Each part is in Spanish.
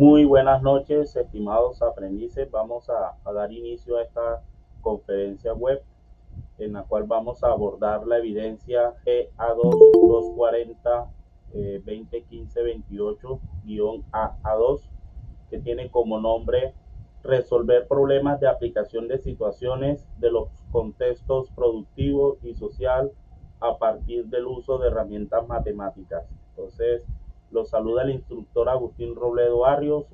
Muy buenas noches, estimados aprendices. Vamos a dar inicio a esta conferencia web en la cual vamos a abordar la evidencia GA2 240 2015 28-AA2, que tiene como nombre resolver problemas de aplicación de situaciones de los contextos productivo y social a partir del uso de herramientas matemáticas. Entonces, los saluda el instructor Agustín Robledo Barrios.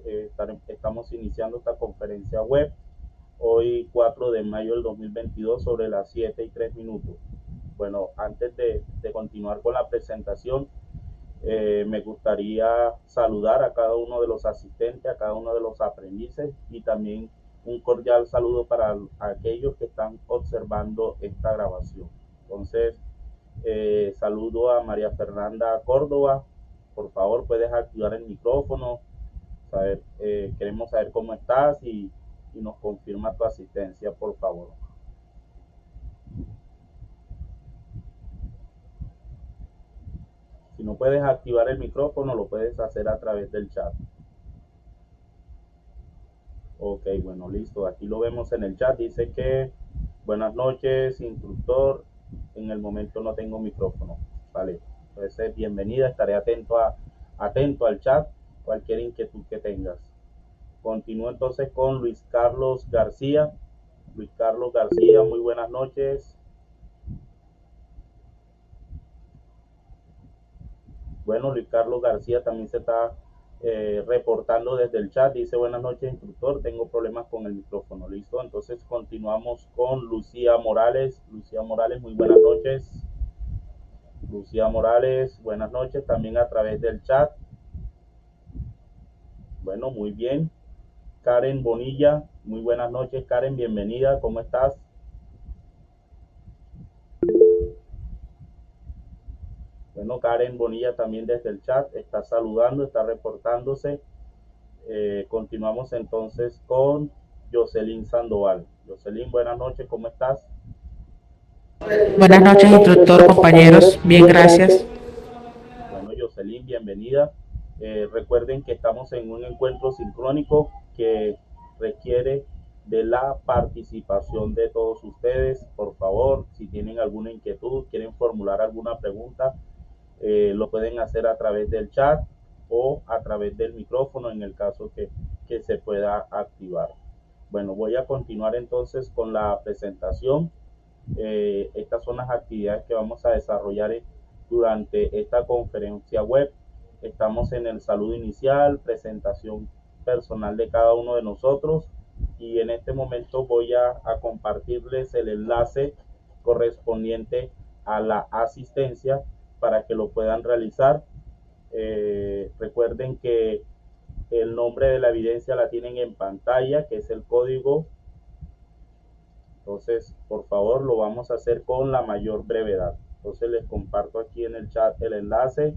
Estamos iniciando esta conferencia web hoy 4 de mayo del 2022 sobre las 7:03. Bueno, antes de continuar con la presentación, me gustaría saludar a cada uno de los asistentes, a cada uno de los aprendices, y también un cordial saludo para aquellos que están observando esta grabación. Entonces, saludo a María Fernanda Córdoba. Por favor, puedes activar el micrófono. Queremos saber cómo estás y nos confirma tu asistencia, por favor. Si no puedes activar el micrófono, lo puedes hacer a través del chat. Ok, bueno, listo. Aquí lo vemos en el chat. Dice que buenas noches, instructor. En el momento no tengo micrófono. Vale. Entonces, bienvenida. Estaré atento al chat, cualquier inquietud que tengas. Continúo entonces con Luis Carlos García. Luis Carlos García, muy buenas noches. Bueno, Luis Carlos García también se está reportando desde el chat. Dice buenas noches, instructor. Tengo problemas con el micrófono. Listo. Entonces continuamos con Lucía Morales. Lucía Morales, muy buenas noches. Lucía Morales, buenas noches. También a través del chat. Bueno, muy bien. Karen Bonilla, muy buenas noches. Karen, bienvenida. ¿Cómo estás? Bueno, Karen Bonilla también desde el chat está saludando, está reportándose. Continuamos entonces con Jocelyn Sandoval. Jocelyn, buenas noches, ¿cómo estás? Buenas noches, instructor, compañeros. Bien, gracias. Bueno, Jocelyn, bienvenida. Recuerden que estamos en un encuentro sincrónico que requiere de la participación de todos ustedes. Por favor, si tienen alguna inquietud, quieren formular alguna pregunta, lo pueden hacer a través del chat o a través del micrófono en el caso que se pueda activar. Bueno, voy a continuar entonces con la presentación. Estas son las actividades que vamos a desarrollar durante esta conferencia web. Estamos en el saludo inicial, presentación personal de cada uno de nosotros, y en este momento voy a compartirles el enlace correspondiente a la asistencia para que lo puedan realizar. Recuerden que el nombre de la evidencia la tienen en pantalla, que es el código. Entonces, por favor, lo vamos a hacer con la mayor brevedad. Entonces, les comparto aquí en el chat el enlace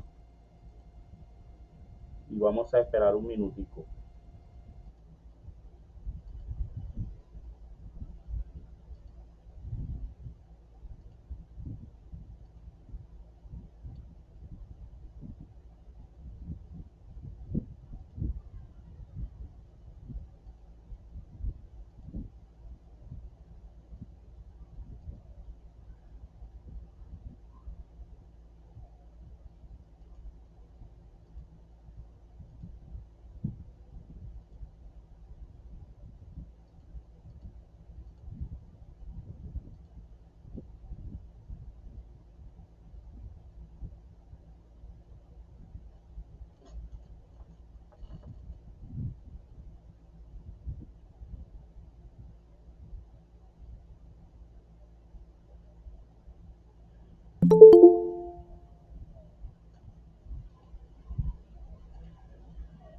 y vamos a esperar un minutico.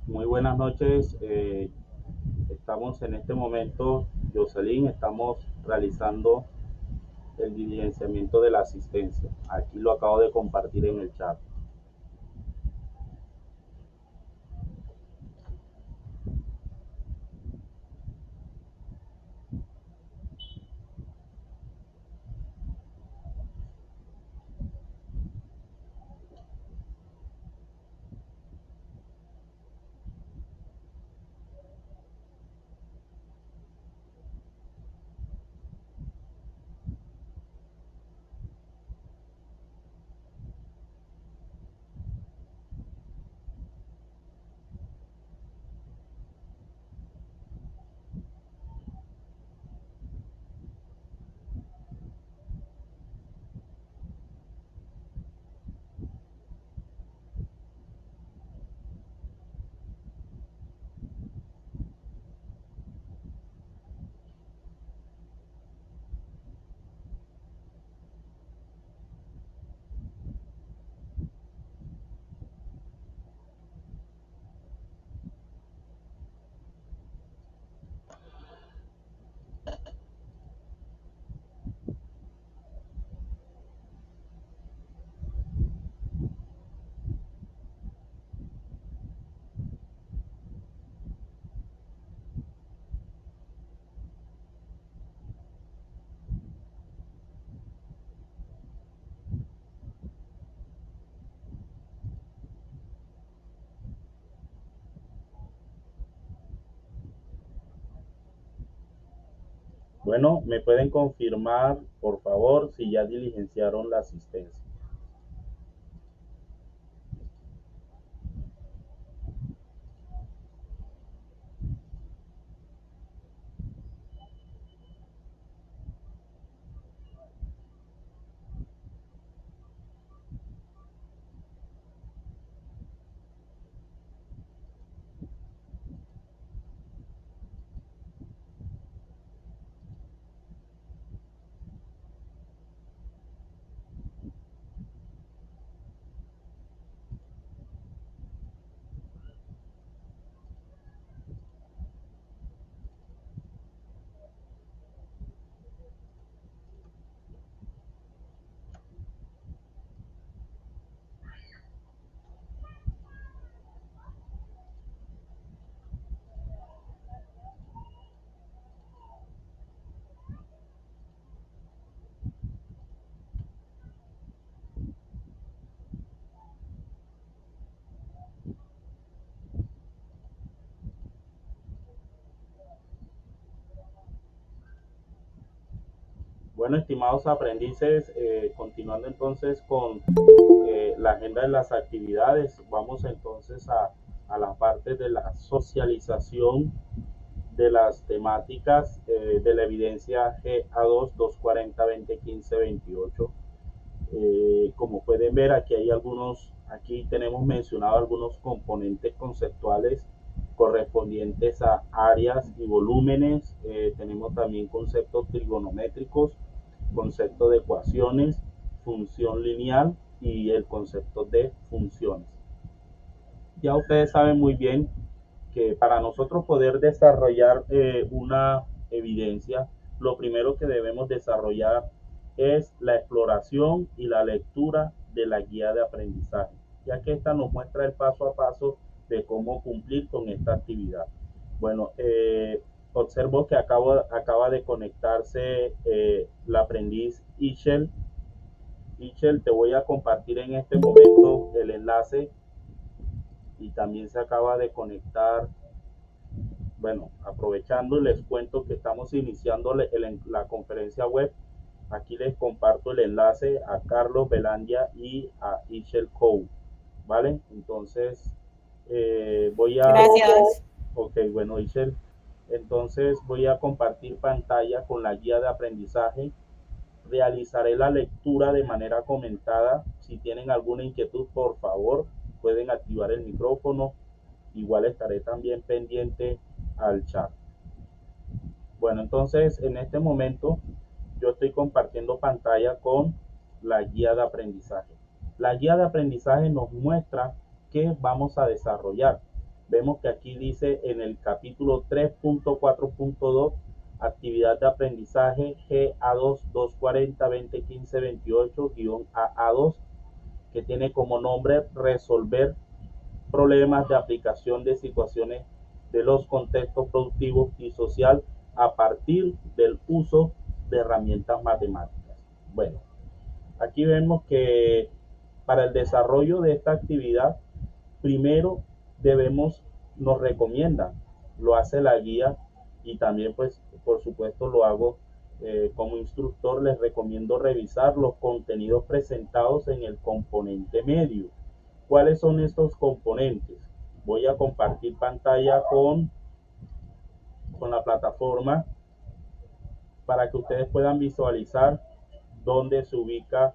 Muy buenas noches. Estamos en este momento, Jocelyn, estamos realizando el diligenciamiento de la asistencia. Aquí lo acabo de compartir en el chat. Bueno, ¿me pueden confirmar, por favor, si ya diligenciaron la asistencia? Bueno, estimados aprendices, continuando entonces con la agenda de las actividades, vamos entonces a la parte de la socialización de las temáticas de la evidencia GA2 240 2015 28. Como pueden ver, aquí tenemos mencionado algunos componentes conceptuales correspondientes a áreas y volúmenes. Tenemos también conceptos trigonométricos, concepto de ecuaciones, función lineal y el concepto de funciones. Ya ustedes saben muy bien que para nosotros poder desarrollar una evidencia, lo primero que debemos desarrollar es la exploración y la lectura de la guía de aprendizaje, ya que esta nos muestra el paso a paso de cómo cumplir con esta actividad. Bueno, observo que acaba de conectarse la aprendiz Ishel. Ishel, te voy a compartir en este momento el enlace y también se acaba de conectar. Bueno, aprovechando, les cuento que estamos iniciando la conferencia web. Aquí les comparto el enlace a Carlos Belandia y a Ishel Coe, ¿vale? Entonces, voy a... Gracias. Ok, bueno, Ishel. Entonces, voy a compartir pantalla con la guía de aprendizaje. Realizaré la lectura de manera comentada. Si tienen alguna inquietud, por favor, pueden activar el micrófono. Igual estaré también pendiente al chat. Bueno, entonces en este momento yo estoy compartiendo pantalla con la guía de aprendizaje. La guía de aprendizaje nos muestra qué vamos a desarrollar. Vemos que aquí dice en el capítulo 3.4.2, actividad de aprendizaje GA2 240 2015 28-AA2, que tiene como nombre resolver problemas de aplicación de situaciones de los contextos productivos y social a partir del uso de herramientas matemáticas. Bueno, aquí vemos que para el desarrollo de esta actividad, primero nos recomiendan, lo hace la guía y también pues por supuesto lo hago como instructor, les recomiendo revisar los contenidos presentados en el componente medio. ¿Cuáles son estos componentes? Voy a compartir pantalla con la plataforma para que ustedes puedan visualizar dónde se ubica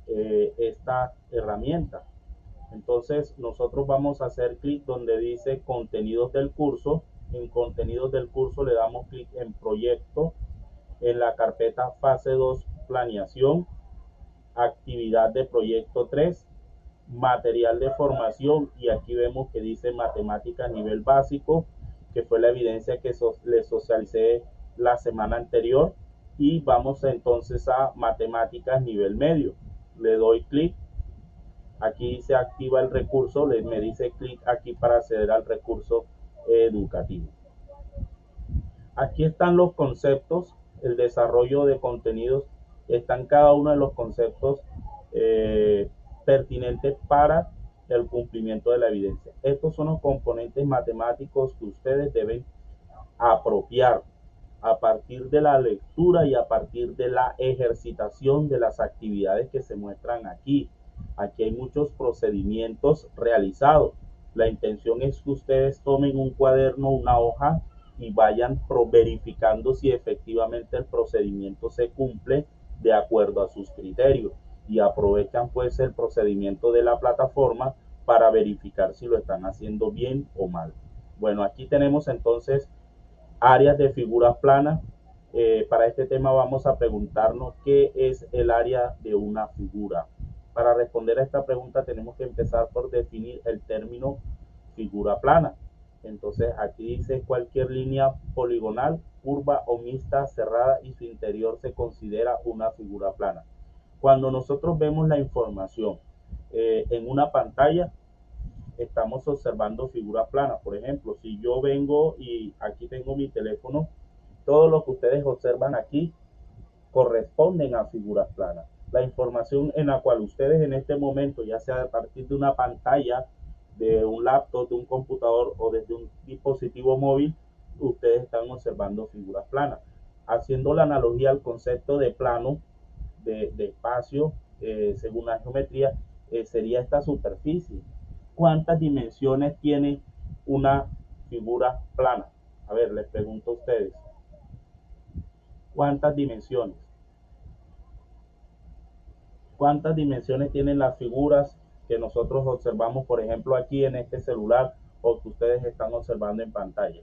esta herramienta. Entonces nosotros vamos a hacer clic donde dice contenidos del curso. En contenidos del curso le damos clic en proyecto, en la carpeta fase 2 planeación, actividad de proyecto 3, material de formación, y aquí vemos que dice matemática nivel básico, que fue la evidencia que les socialicé la semana anterior, y vamos entonces a matemáticas nivel medio. Le doy clic, aquí se activa el recurso, me dice clic aquí para acceder al recurso educativo. Aquí están los conceptos, el desarrollo de contenidos, están cada uno de los conceptos pertinentes para el cumplimiento de la evidencia. Estos son los componentes matemáticos que ustedes deben apropiar a partir de la lectura y a partir de la ejercitación de las actividades que se muestran aquí. Aquí hay muchos procedimientos realizados. La intención es que ustedes tomen un cuaderno, una hoja y vayan verificando si efectivamente el procedimiento se cumple de acuerdo a sus criterios y aprovechan pues el procedimiento de la plataforma para verificar si lo están haciendo bien o mal. Bueno, aquí tenemos entonces áreas de figuras planas. Para este tema vamos a preguntarnos qué es el área de una figura. Para responder a esta pregunta tenemos que empezar por definir el término figura plana. Entonces aquí dice cualquier línea poligonal, curva o mixta cerrada y su interior se considera una figura plana. Cuando nosotros vemos la información en una pantalla, estamos observando figuras planas. Por ejemplo, si yo vengo y aquí tengo mi teléfono, todo lo que ustedes observan aquí corresponden a figuras planas. La información en la cual ustedes en este momento, ya sea a partir de una pantalla, de un laptop, de un computador o desde un dispositivo móvil, ustedes están observando figuras planas. Haciendo la analogía al concepto de plano, de espacio, según la geometría, sería esta superficie. ¿Cuántas dimensiones tiene una figura plana? A ver, les pregunto a ustedes. ¿Cuántas dimensiones? ¿Cuántas dimensiones tienen las figuras que nosotros observamos, por ejemplo, aquí en este celular o que ustedes están observando en pantalla?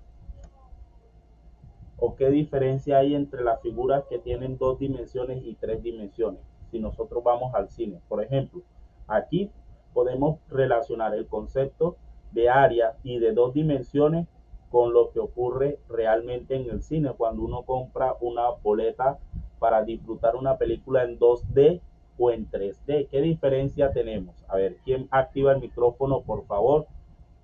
¿O qué diferencia hay entre las figuras que tienen 2 dimensiones y 3 dimensiones? Si nosotros vamos al cine, por ejemplo, aquí podemos relacionar el concepto de área y de 2 dimensiones con lo que ocurre realmente en el cine cuando uno compra una boleta para disfrutar una película en 2D o en 3D. ¿Qué diferencia tenemos? A ver, ¿quién activa el micrófono, por favor?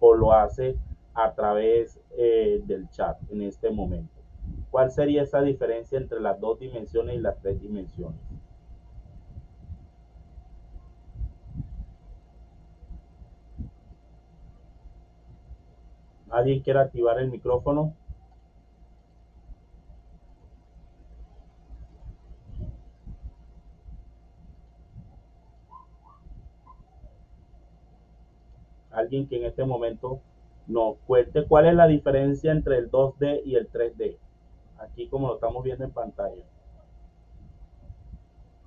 O lo hace a través del chat en este momento. ¿Cuál sería esa diferencia entre las 2 dimensiones y las 3 dimensiones? ¿Alguien quiere activar el micrófono? Alguien que en este momento nos cuente cuál es la diferencia entre el 2D y el 3D. Aquí como lo estamos viendo en pantalla.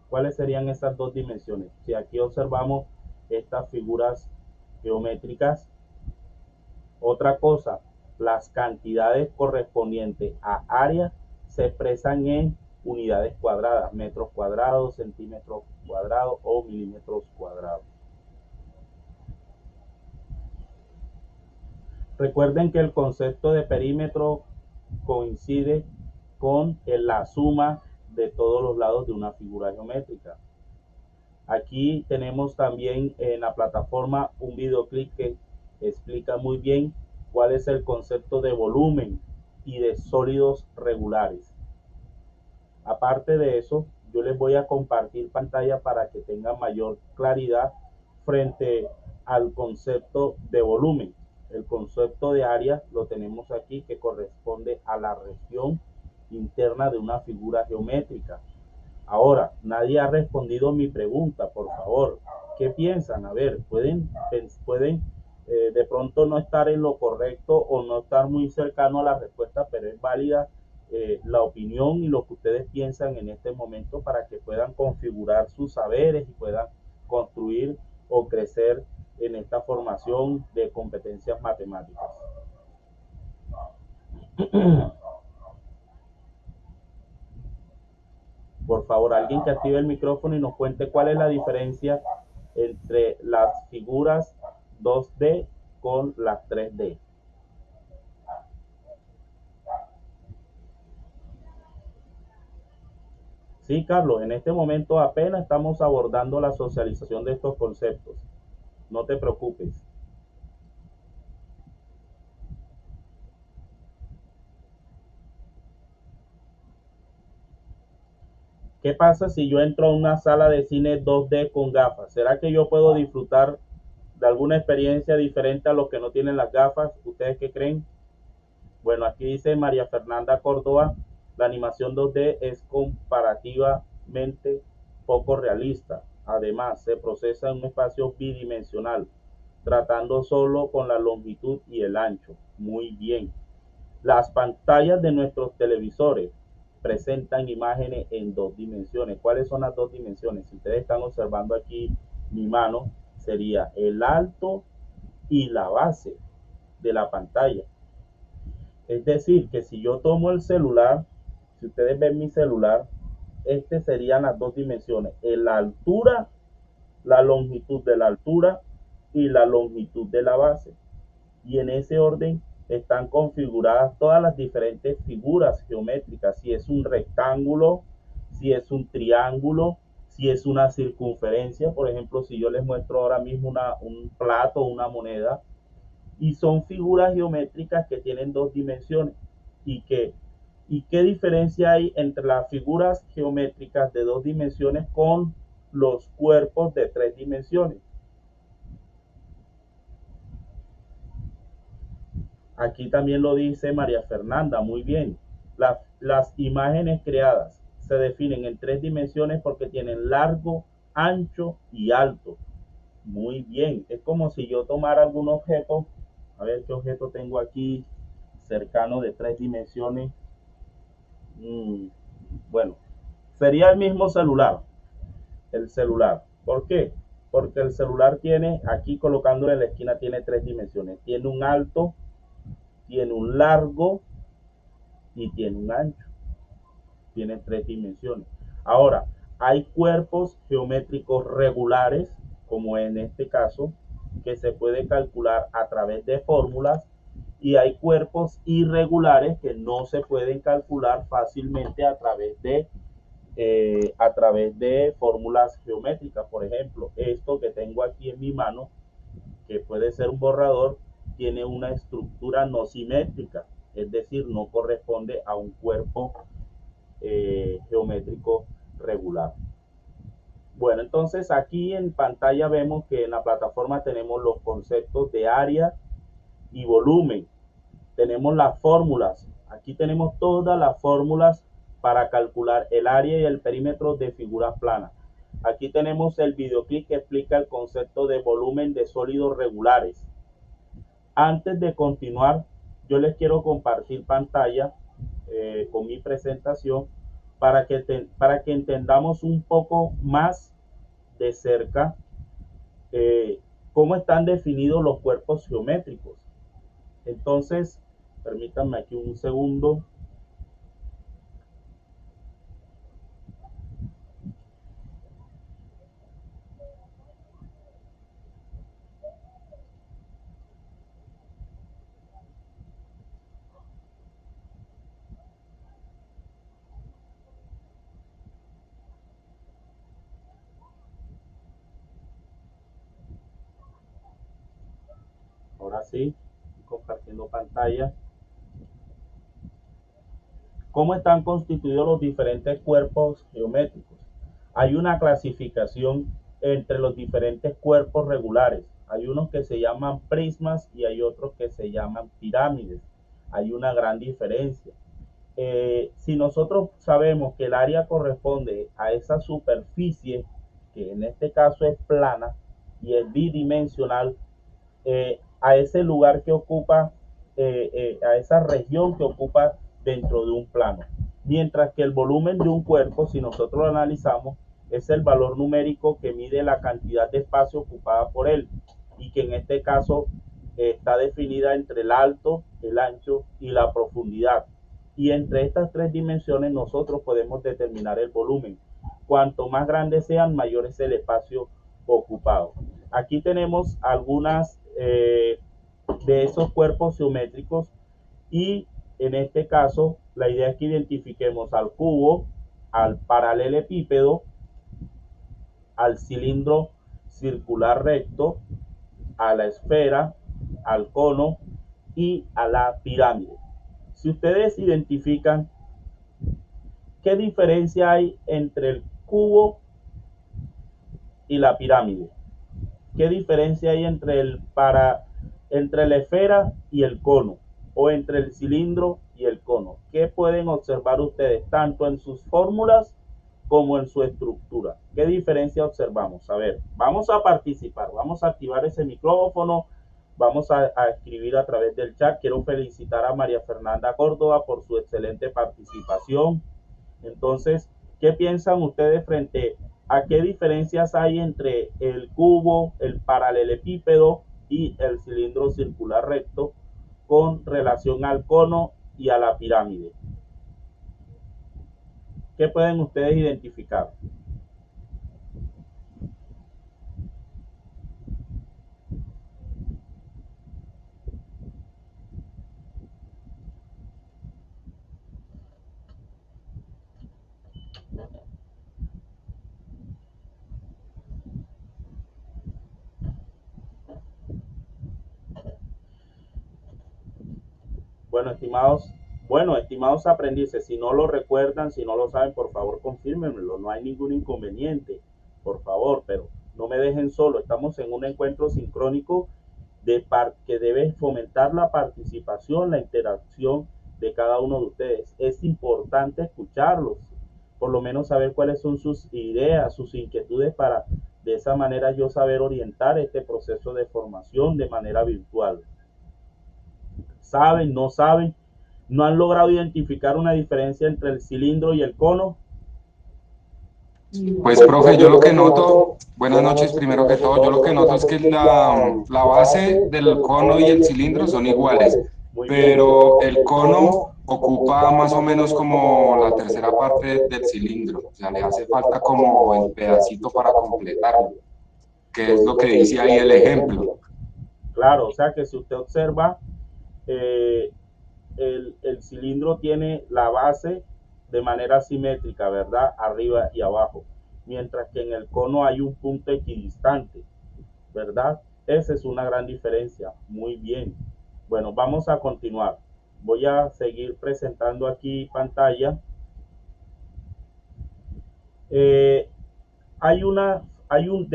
¿Cuáles serían esas 2 dimensiones? Si aquí observamos estas figuras geométricas. Otra cosa, las cantidades correspondientes a área se expresan en unidades cuadradas, metros cuadrados, centímetros cuadrados o milímetros cuadrados. Recuerden que el concepto de perímetro coincide con la suma de todos los lados de una figura geométrica. Aquí tenemos también en la plataforma un videoclip que explica muy bien cuál es el concepto de volumen y de sólidos regulares. Aparte de eso, yo les voy a compartir pantalla para que tengan mayor claridad frente al concepto de volumen. El concepto de área lo tenemos aquí, que corresponde a la región interna de una figura geométrica. Ahora, nadie ha respondido mi pregunta, por favor. ¿Qué piensan? A ver, pueden de pronto no estar en lo correcto o no estar muy cercano a la respuesta, pero es válida la opinión y lo que ustedes piensan en este momento para que puedan configurar sus saberes y puedan construir o crecer en esta formación de competencias matemáticas. Por favor, alguien que active el micrófono y nos cuente cuál es la diferencia entre las figuras 2D con las 3D. Sí, Carlos, en este momento apenas estamos abordando la socialización de estos conceptos. No te preocupes. ¿Qué pasa si yo entro a una sala de cine 2D con gafas? ¿Será que yo puedo disfrutar de alguna experiencia diferente a los que no tienen las gafas? ¿Ustedes qué creen? Bueno, aquí dice María Fernanda Córdoba La animación 2D es comparativamente poco realista. Además, se procesa en un espacio bidimensional, tratando solo con la longitud y el ancho. Muy bien. Las pantallas de nuestros televisores presentan imágenes en 2 dimensiones. ¿Cuáles son las 2 dimensiones? Si ustedes están observando aquí mi mano, sería el alto y la base de la pantalla. Es decir, que si yo tomo el celular, si ustedes ven mi celular, serían las 2 dimensiones, la altura, la longitud de la altura y la longitud de la base. Y en ese orden están configuradas todas las diferentes figuras geométricas, si es un rectángulo, si es un triángulo, si es una circunferencia. Por ejemplo, si yo les muestro ahora mismo un plato, una moneda, y son figuras geométricas que tienen 2 dimensiones. ¿Y qué diferencia hay entre las figuras geométricas de 2 dimensiones con los cuerpos de 3 dimensiones? Aquí también lo dice María Fernanda, muy bien. Las imágenes creadas se definen en 3 dimensiones porque tienen largo, ancho y alto. Muy bien, es como si yo tomara algún objeto, a ver qué objeto tengo aquí cercano de 3 dimensiones. Bueno, sería el mismo celular, el celular. ¿Por qué? Porque el celular tiene, aquí colocándolo en la esquina, tiene 3 dimensiones. Tiene un alto, tiene un largo y tiene un ancho. Tiene 3 dimensiones. Ahora, hay cuerpos geométricos regulares, como en este caso, que se puede calcular a través de fórmulas, y hay cuerpos irregulares que no se pueden calcular fácilmente a través de fórmulas geométricas. Por ejemplo, esto que tengo aquí en mi mano, que puede ser un borrador, tiene una estructura no simétrica, es decir, no corresponde a un cuerpo geométrico regular. Bueno, entonces aquí en pantalla vemos que en la plataforma tenemos los conceptos de área y volumen. Tenemos las fórmulas. Aquí tenemos todas las fórmulas para calcular el área y el perímetro de figuras planas. Aquí tenemos el videoclip que explica el concepto de volumen de sólidos regulares. Antes de continuar, yo les quiero compartir pantalla con mi presentación para que entendamos un poco más de cerca cómo están definidos los cuerpos geométricos. Entonces, permítanme aquí un segundo. Ahora sí, compartiendo pantalla. ¿Cómo están constituidos los diferentes cuerpos geométricos? Hay una clasificación entre los diferentes cuerpos regulares. Hay unos que se llaman prismas y hay otros que se llaman pirámides. Hay una gran diferencia. Si nosotros sabemos que el área corresponde a esa superficie, que en este caso es plana y es bidimensional, a ese lugar que ocupa, a esa región que ocupa dentro de un plano. Mientras que el volumen de un cuerpo, si nosotros lo analizamos, es el valor numérico que mide la cantidad de espacio ocupada por él, y que en este caso está definida entre el alto, el ancho y la profundidad. Y entre estas 3 dimensiones nosotros podemos determinar el volumen. Cuanto más grandes sean, mayor es el espacio ocupado. Aquí tenemos algunas de esos cuerpos geométricos, y en este caso la idea es que identifiquemos al cubo, al paralelepípedo, al cilindro circular recto, a la esfera, al cono y a la pirámide. Si ustedes identifican, ¿qué diferencia hay entre el cubo y la pirámide? ¿Qué diferencia hay entre la esfera y el cono? O entre el cilindro y el cono. ¿Qué pueden observar ustedes tanto en sus fórmulas como en su estructura? ¿Qué diferencia observamos? A ver, vamos a participar, vamos a activar ese micrófono, vamos a escribir a través del chat. Quiero felicitar a María Fernanda Córdoba por su excelente participación. Entonces, ¿qué piensan ustedes frente a qué diferencias hay entre el cubo, el paralelepípedo y el cilindro circular recto con relación al cono y a la pirámide? ¿Qué pueden ustedes identificar? Estimados aprendices, si no lo recuerdan, si no lo saben, por favor confírmenmelo, no hay ningún inconveniente, por favor, pero no me dejen solo. Estamos en un encuentro sincrónico que debe fomentar la participación, la interacción de cada uno de ustedes. Es importante escucharlos, por lo menos saber cuáles son sus ideas, sus inquietudes, para de esa manera yo saber orientar este proceso de formación de manera virtual. ¿Saben? ¿No saben? ¿No han logrado identificar una diferencia entre el cilindro y el cono? Pues, profe, yo lo que noto, buenas noches primero que todo, yo lo que noto es que la base del cono y el cilindro son iguales, pero el cono ocupa más o menos como la tercera parte del cilindro, o sea, le hace falta como el pedacito para completarlo, que es lo que dice ahí el ejemplo. Claro, o sea que si usted observa, el cilindro tiene la base de manera simétrica, ¿verdad? Arriba y abajo, mientras que en el cono hay un punto equidistante, ¿verdad? Esa es una gran diferencia. Muy bien. Bueno, vamos a continuar. Voy a seguir presentando aquí pantalla. De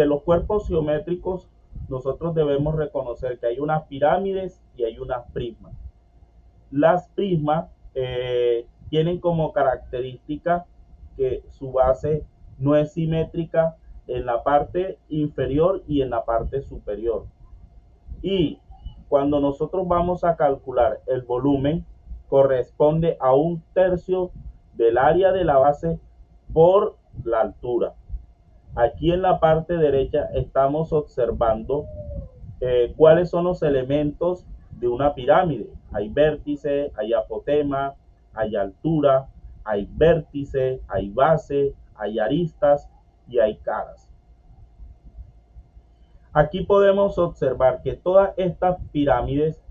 los cuerpos geométricos, nosotros debemos reconocer que hay unas pirámides y hay unas prismas. Las prismas tienen como característica que su base no es simétrica en la parte inferior y en la parte superior. Y cuando nosotros vamos a calcular el volumen, corresponde a 1/3 del área de la base por la altura. Aquí en la parte derecha estamos observando cuáles son los elementos de una pirámide. Hay vértice, hay apotema, hay altura, hay vértice, hay base, hay aristas y hay caras. Aquí podemos observar que todas estas pirámides,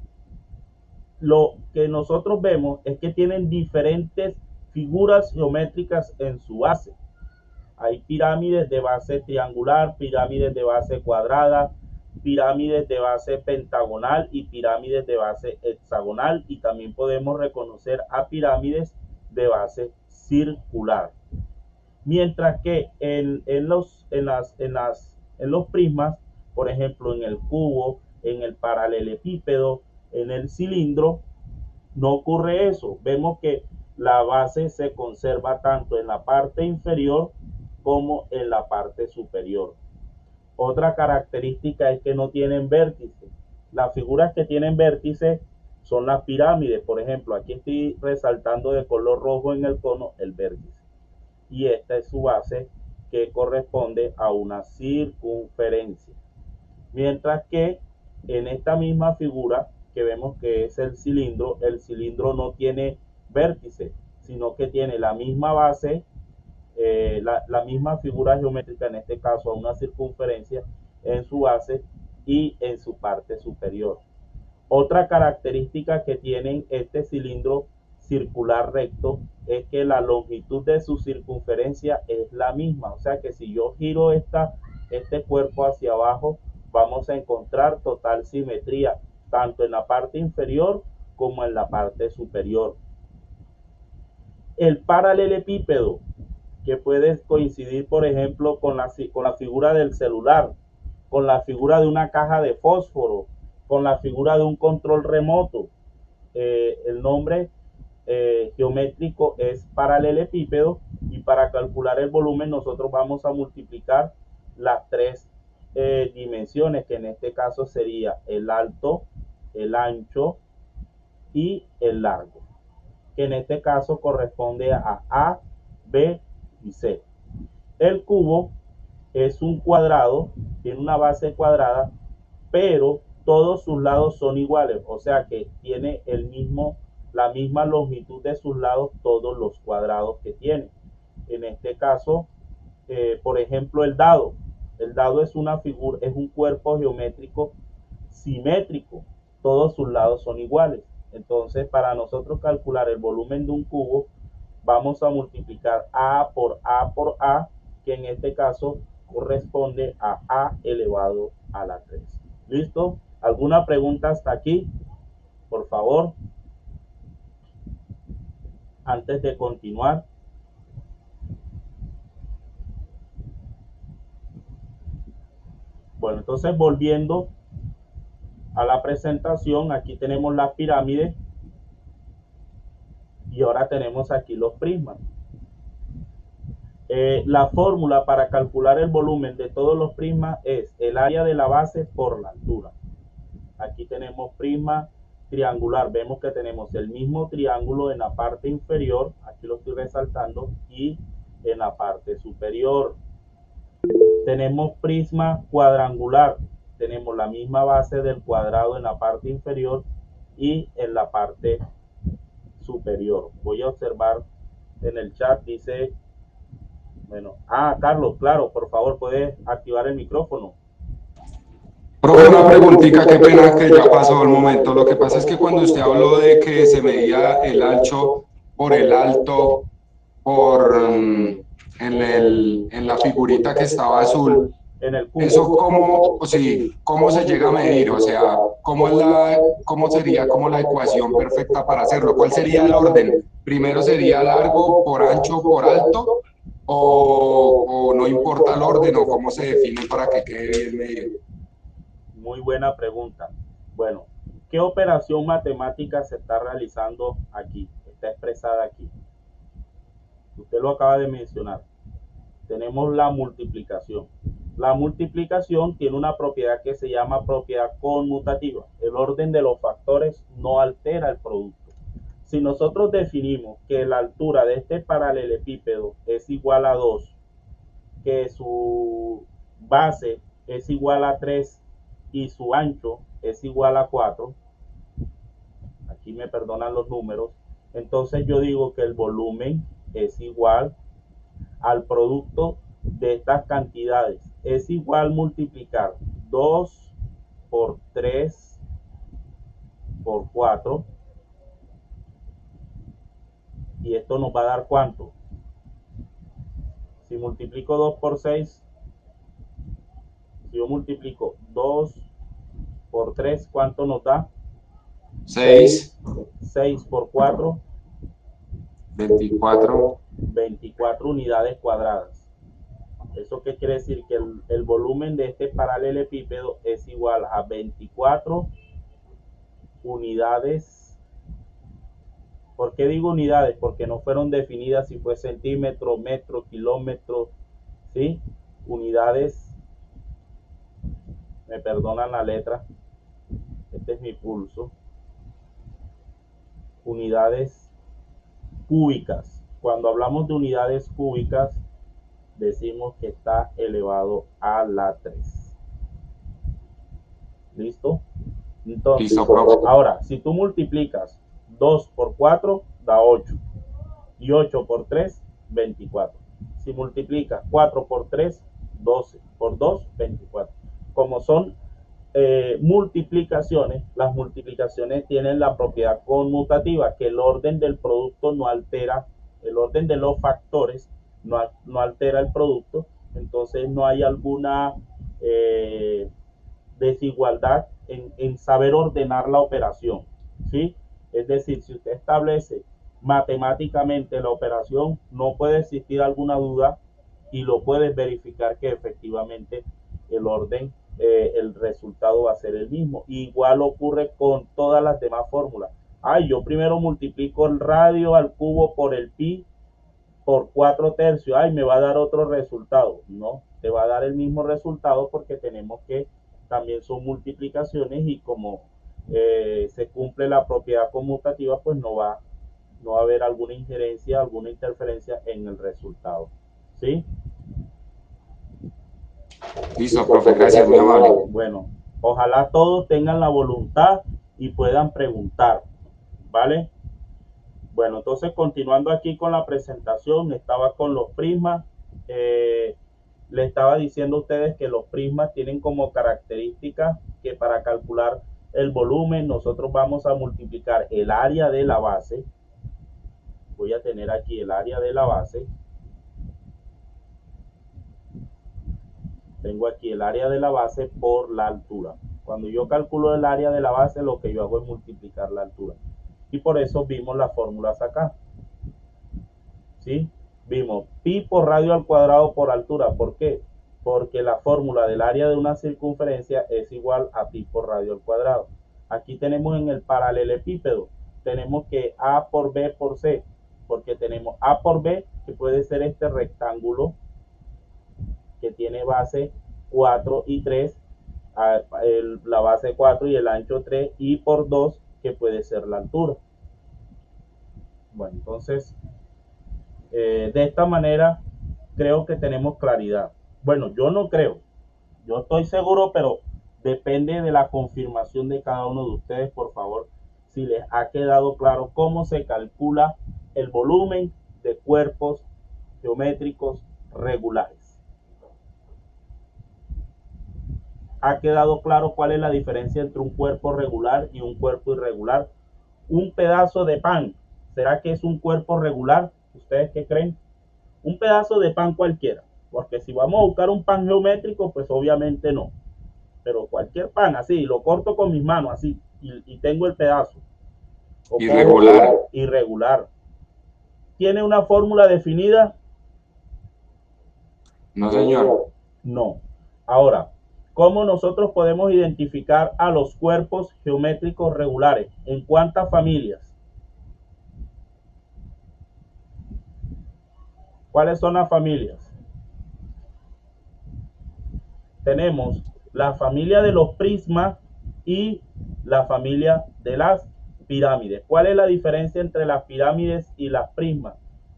lo que nosotros vemos es que tienen diferentes figuras geométricas en su base. Hay pirámides de base triangular, pirámides de base cuadrada, pirámides de base pentagonal y pirámides de base hexagonal, y también podemos reconocer a pirámides de base circular. Mientras que en los prismas, por ejemplo, en el cubo, en el paralelepípedo, en el cilindro, no ocurre eso. Vemos que la base se conserva tanto en la parte inferior como en la parte superior. Otra característica es que no tienen vértice. Las figuras que tienen vértice son las pirámides. Por ejemplo, aquí estoy resaltando de color rojo en el cono el vértice. Y esta es su base, que corresponde a una circunferencia. Mientras que en esta misma figura que vemos que es el cilindro no tiene vértice, sino que tiene la misma base, la misma figura geométrica, en este caso a una circunferencia en su base y en su parte superior. Otra característica que tienen este cilindro circular recto es que la longitud de su circunferencia es la misma, o sea que si yo giro este cuerpo hacia abajo, vamos a encontrar total simetría tanto en la parte inferior como en la parte superior. El paralelepípedo, que puede coincidir, por ejemplo, con la figura del celular, con la figura de una caja de fósforo, con la figura de un control remoto. El nombre geométrico es paralelepípedo, y para calcular el volumen nosotros vamos a multiplicar las tres dimensiones, que en este caso sería el alto, el ancho y el largo, que en este caso corresponde a, B y C. El cubo es un cuadrado, tiene una base cuadrada, pero todos sus lados son iguales, o sea que tiene la misma longitud de sus lados todos los cuadrados que tiene. En este caso, por ejemplo, el dado es una figura, es un cuerpo geométrico simétrico, todos sus lados son iguales. Entonces, para nosotros calcular el volumen de un cubo, vamos a multiplicar A por A por A, que en este caso corresponde a elevado a la 3. ¿Listo? ¿Alguna pregunta hasta aquí? Por favor, antes de continuar. Bueno, entonces volviendo a la presentación, aquí tenemos las pirámides y ahora tenemos aquí los prismas. La fórmula para calcular el volumen de todos los prismas es el área de la base por la altura. Aquí tenemos prisma triangular, vemos que tenemos el mismo triángulo en la parte inferior, aquí lo estoy resaltando, y en la parte superior. Tenemos prisma cuadrangular, tenemos la misma base del cuadrado en la parte inferior y en la parte superior. Voy a observar en el chat, dice, bueno, Carlos, claro, por favor, puedes activar el micrófono. Profe, una preguntita, qué pena que ya pasó el momento. Lo que pasa es que cuando usted habló de que se medía el ancho por el alto, en la figurita que estaba azul, En el cubo. ¿eso cómo se llega a medir? O sea, ¿cómo sería como la ecuación perfecta para hacerlo? ¿Cuál sería el orden? ¿Primero sería largo por ancho por alto? ¿O no importa el orden? ¿O cómo se define para que quede bien medido? Muy buena pregunta. Bueno, ¿qué operación matemática se está realizando aquí? Está expresada aquí. Usted lo acaba de mencionar. Tenemos la multiplicación. La multiplicación tiene una propiedad que se llama propiedad conmutativa. El orden de los factores no altera el producto. Si nosotros definimos que la altura de este paralelepípedo es igual a 2, que su base es igual a 3 y su ancho es igual a 4, aquí me perdonan los números, entonces yo digo que el volumen es igual al producto de estas cantidades. Es igual multiplicar 2 por 3 por 4, y esto nos va a dar ¿cuánto? Si multiplico 2 por 6, si yo multiplico 2 por 3, ¿cuánto nos da? 6. 6 por 4, 24. 24 unidades cuadradas. ¿Eso qué quiere decir? Que el volumen de este paralelepípedo es igual a 24 unidades. ¿Por qué digo unidades? Porque no fueron definidas si fue centímetro, metro, kilómetro, ¿sí? Unidades, me perdonan la letra, este es mi pulso. Unidades cúbicas. Cuando hablamos de unidades cúbicas, decimos que está elevado a la 3. ¿Listo? Entonces, Listo, ahora, si tú multiplicas 2 por 4, da 8. Y 8 por 3, 24. Si multiplicas 4 por 3, 12. Por 2, 24. Como son multiplicaciones, las multiplicaciones tienen la propiedad conmutativa, que el orden del producto no altera, el orden de los factores no altera el producto, entonces no hay alguna desigualdad en saber ordenar la operación, ¿sí? Es decir, si usted establece matemáticamente la operación, no puede existir alguna duda y lo puedes verificar que efectivamente el orden, el resultado va a ser el mismo. Igual ocurre con todas las demás fórmulas. Yo primero multiplico el radio al cubo por el pi por 4/3, me va a dar otro resultado. No, te va a dar el mismo resultado porque tenemos que, también son multiplicaciones y como se cumple la propiedad conmutativa, pues no va a haber alguna injerencia, alguna interferencia en el resultado. ¿Sí? Listo, profe, gracias, muy amable. Bueno, ojalá todos tengan la voluntad y puedan preguntar, ¿vale? Bueno, entonces continuando aquí con la presentación, estaba con los prismas. Le estaba diciendo a ustedes que los prismas tienen como característica que para calcular el volumen nosotros vamos a multiplicar el área de la base. Voy a tener aquí el área de la base. Tengo aquí el área de la base por la altura. Cuando yo calculo el área de la base, lo que yo hago es multiplicar la altura. Y por eso vimos las fórmulas acá. ¿Sí? Vimos pi por radio al cuadrado por altura. ¿Por qué? Porque la fórmula del área de una circunferencia es igual a pi por radio al cuadrado. Aquí tenemos en el paralelepípedo, tenemos que a por b por c, porque tenemos a por b, que puede ser este rectángulo que tiene base 4 y 3, la base 4 y el ancho 3, y por 2, que puede ser la altura. Bueno, entonces, de esta manera creo que tenemos claridad. Bueno, yo no creo, yo estoy seguro, pero depende de la confirmación de cada uno de ustedes, por favor, si les ha quedado claro cómo se calcula el volumen de cuerpos geométricos regulares. ¿Ha quedado claro cuál es la diferencia entre un cuerpo regular y un cuerpo irregular? Un pedazo de pan, ¿será que es un cuerpo regular? ¿Ustedes qué creen? Un pedazo de pan cualquiera, porque si vamos a buscar un pan geométrico, pues obviamente no. Pero cualquier pan, así, lo corto con mis manos, así, y tengo el pedazo. Irregular. Irregular. ¿Tiene una fórmula definida? No, señor. No. Ahora, ¿cómo nosotros podemos identificar a los cuerpos geométricos regulares? ¿En cuántas familias? ¿Cuáles son las familias? Tenemos la familia de los prismas y la familia de las pirámides. ¿Cuál es la diferencia entre las pirámides y las prismas?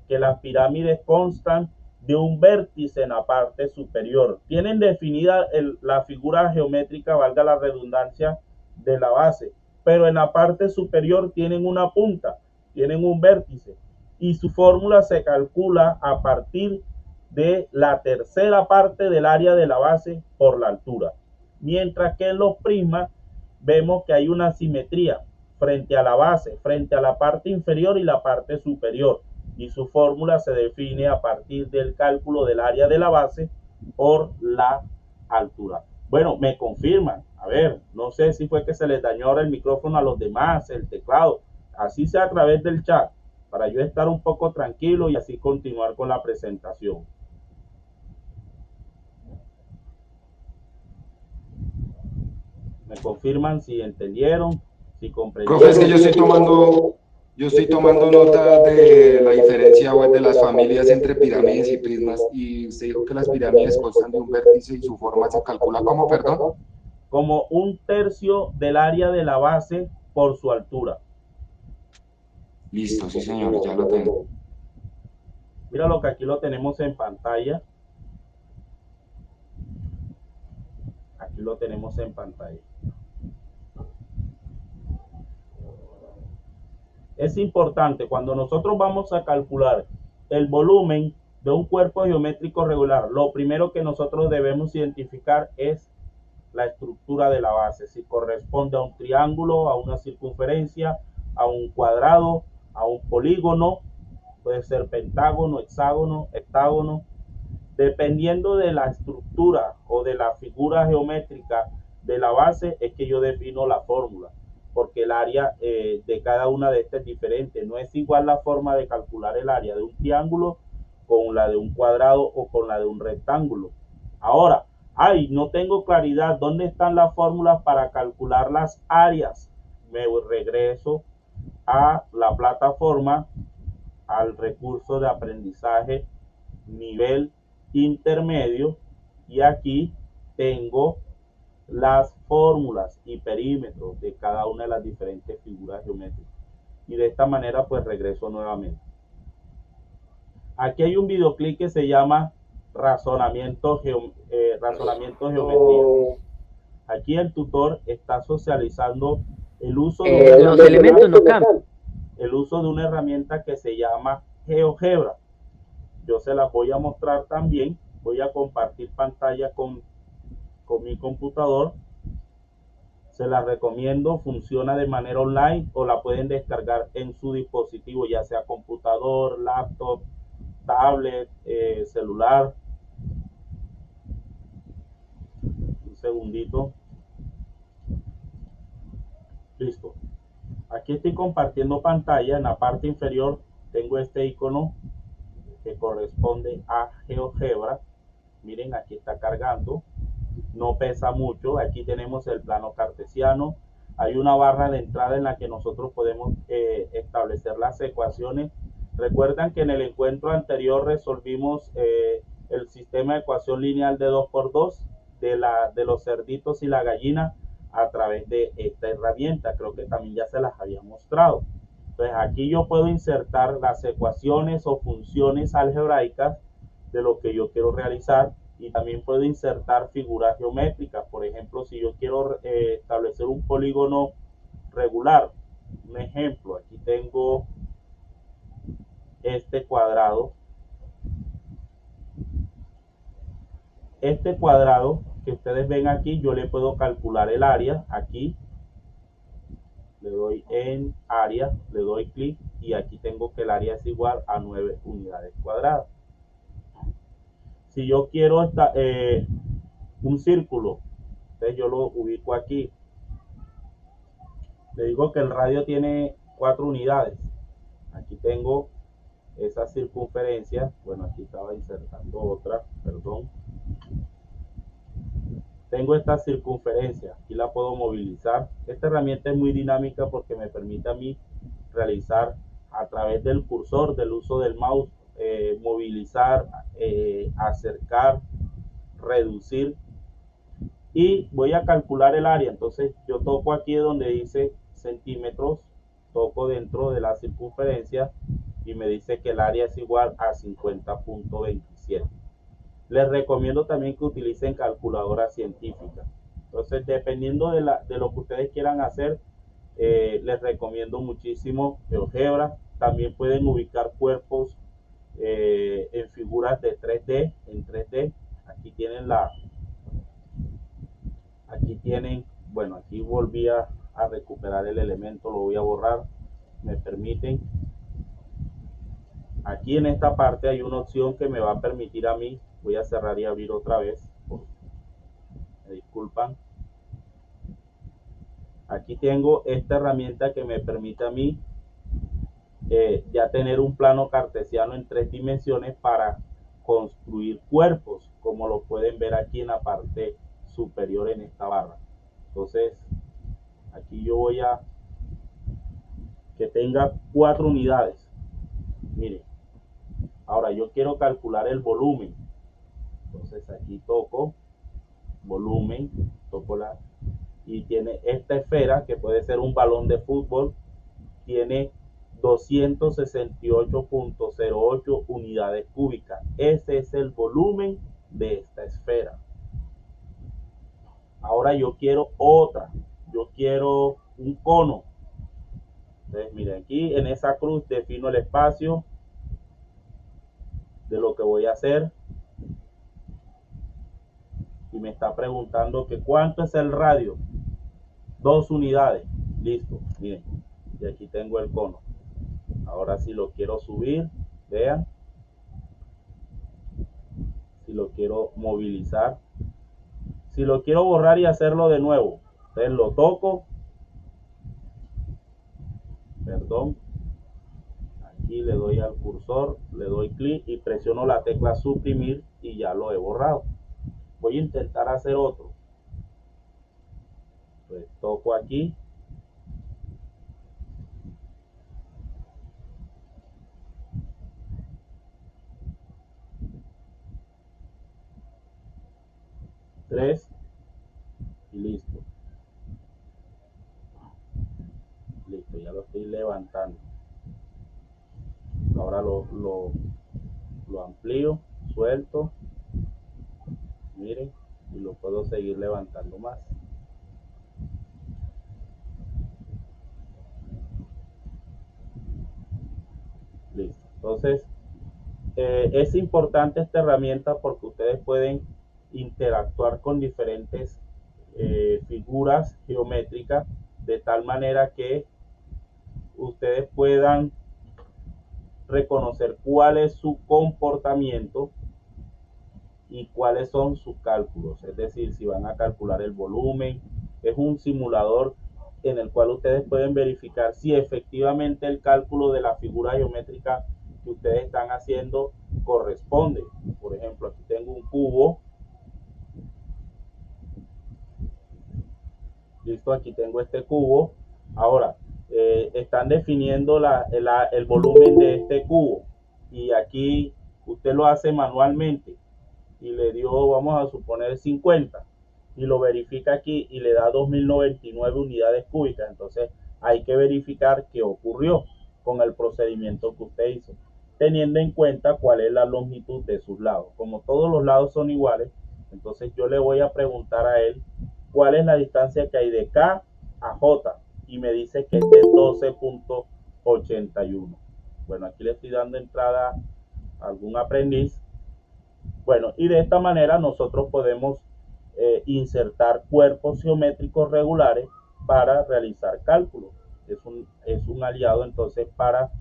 Que las pirámides constan de un vértice en la parte superior. Tienen definida la figura geométrica, valga la redundancia, de la base, pero en la parte superior tienen una punta, tienen un vértice, y su fórmula se calcula a partir de la tercera parte del área de la base por la altura. Mientras que en los prismas vemos que hay una simetría frente a la base, frente a la parte inferior y la parte superior, y su fórmula se define a partir del cálculo del área de la base por la altura. Bueno, me confirman, a ver, no sé si fue que se les dañó ahora el micrófono a los demás, el teclado, así sea a través del chat, para yo estar un poco tranquilo y así continuar con la presentación. Me confirman si entendieron, si comprendieron. Profe, es que yo estoy tomando nota de la diferencia de las familias entre pirámides y prismas, y usted dijo que las pirámides constan de un vértice y su forma se calcula como, perdón. Como un tercio del área de la base por su altura. Listo, sí señor, ya lo tengo. Mira lo que aquí lo tenemos en pantalla. Aquí lo tenemos en pantalla. Es importante cuando nosotros vamos a calcular el volumen de un cuerpo geométrico regular, lo primero que nosotros debemos identificar es la estructura de la base, si corresponde a un triángulo, a una circunferencia, a un cuadrado, a un polígono, puede ser pentágono, hexágono, heptágono. Dependiendo de la estructura o de la figura geométrica de la base es que yo defino la fórmula, porque el área de cada una de estas es diferente. No es igual la forma de calcular el área de un triángulo con la de un cuadrado o con la de un rectángulo. Ahora, no tengo claridad dónde están las fórmulas para calcular las áreas. Me regreso a la plataforma, al recurso de aprendizaje nivel intermedio, y aquí tengo las fórmulas y perímetros de cada una de las diferentes figuras geométricas, y de esta manera pues regreso nuevamente. Aquí hay un videoclip que se llama razonamiento geometría. Aquí el tutor está socializando el uso de los elementos no cambian. el uso de una herramienta que se llama GeoGebra. Yo se las voy a mostrar también. Voy a compartir pantalla con mi computador. Se las recomiendo, funciona de manera online o la pueden descargar en su dispositivo, ya sea computador, laptop, tablet, celular. Un segundito. Listo. Aquí estoy compartiendo pantalla. En la parte inferior tengo este icono que corresponde a GeoGebra. Miren, aquí está cargando. No pesa mucho. Aquí tenemos el plano cartesiano. Hay una barra de entrada en la que nosotros podemos establecer las ecuaciones. Recuerdan que en el encuentro anterior resolvimos el sistema de ecuación lineal de 2×2 de los cerditos y la gallina a través de esta herramienta. Creo que también ya se las había mostrado. Entonces aquí yo puedo insertar las ecuaciones o funciones algebraicas de lo que yo quiero realizar, y también puedo insertar figuras geométricas. Por ejemplo, si yo quiero establecer un polígono regular, un ejemplo, aquí tengo este cuadrado. Este cuadrado que ustedes ven aquí, yo le puedo calcular el área. Aquí le doy en área, le doy clic, y aquí tengo que el área es igual a 9 unidades cuadradas. Si yo quiero un círculo, entonces yo lo ubico aquí. Le digo que el radio tiene 4 unidades. Aquí tengo esa circunferencia. Bueno, aquí estaba insertando otra, perdón. Tengo esta circunferencia, aquí la puedo movilizar. Esta herramienta es muy dinámica porque me permite a mí realizar a través del cursor, del uso del mouse, movilizar, acercar, reducir, y voy a calcular el área. Entonces yo toco aquí donde dice centímetros, toco dentro de la circunferencia y me dice que el área es igual a 50.27. Les recomiendo también que utilicen calculadora científica. Entonces, dependiendo de lo que ustedes quieran hacer, les recomiendo muchísimo GeoGebra. También pueden ubicar cuerpos en figuras de 3D, en 3D. Aquí tienen, bueno, aquí volví a recuperar el elemento, lo voy a borrar, me permiten. Aquí en esta parte hay una opción que me va a permitir a mí, voy a cerrar y abrir otra vez, me disculpan. Aquí tengo esta herramienta que me permite a mí ya tener un plano cartesiano en 3 dimensiones para construir cuerpos, como lo pueden ver aquí en la parte superior en esta barra. Entonces, aquí yo voy a que tenga 4 unidades. Miren, ahora yo quiero calcular el volumen. Entonces aquí toco volumen, toco y tiene esta esfera que puede ser un balón de fútbol, tiene 268.08 unidades cúbicas. Ese es el volumen de esta esfera. Ahora yo quiero otra, yo quiero un cono. Entonces miren, aquí en esa cruz defino el espacio de lo que voy a hacer, y me está preguntando que cuánto es el radio. 2 unidades. Listo, miren, y aquí tengo el cono. Ahora si lo quiero subir, vean, si lo quiero movilizar, si lo quiero borrar y hacerlo de nuevo, entonces lo toco, perdón, aquí le doy al cursor, le doy clic y presiono la tecla suprimir y ya lo he borrado. Voy a intentar hacer otro. Pues toco aquí, 3 y listo. Listo, ya lo estoy levantando. Ahora lo amplío, suelto, miren, y lo puedo seguir levantando más. Listo. Entonces, es importante esta herramienta porque ustedes pueden interactuar con diferentes figuras geométricas de tal manera que ustedes puedan reconocer cuál es su comportamiento y cuáles son sus cálculos. Es decir, si van a calcular el volumen, es un simulador en el cual ustedes pueden verificar si efectivamente el cálculo de la figura geométrica que ustedes están haciendo corresponde. Por ejemplo, aquí tengo un cubo. Listo, aquí tengo este cubo. Ahora, están definiendo el volumen de este cubo. Y aquí usted lo hace manualmente. Y le dio, vamos a suponer, 50. Y lo verifica aquí y le da 2099 unidades cúbicas. Entonces, hay que verificar qué ocurrió con el procedimiento que usted hizo, teniendo en cuenta cuál es la longitud de sus lados. Como todos los lados son iguales, entonces yo le voy a preguntar a él cuál es la distancia que hay de K a J y me dice que es de 12.81. Bueno, aquí le estoy dando entrada a algún aprendiz. Bueno, y de esta manera nosotros podemos insertar cuerpos geométricos regulares para realizar cálculos. Es un aliado entonces para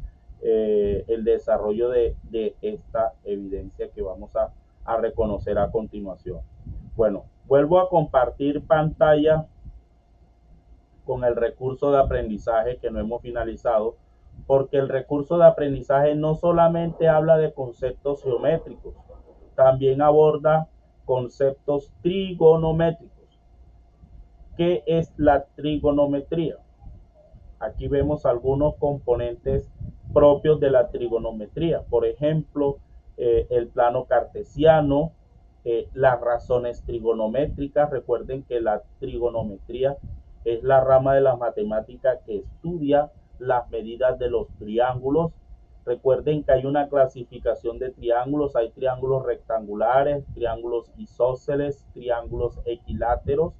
el desarrollo de esta evidencia que vamos a reconocer a continuación. Bueno, vuelvo a compartir pantalla con el recurso de aprendizaje que no hemos finalizado, porque el recurso de aprendizaje no solamente habla de conceptos geométricos, también aborda conceptos trigonométricos. ¿Qué es la trigonometría? Aquí vemos algunos componentes propios de la trigonometría. Por ejemplo, el plano cartesiano, las razones trigonométricas. Recuerden que la trigonometría es la rama de la matemática que estudia las medidas de los triángulos. Recuerden que hay una clasificación de triángulos. Hay triángulos rectangulares, triángulos isósceles, triángulos equiláteros.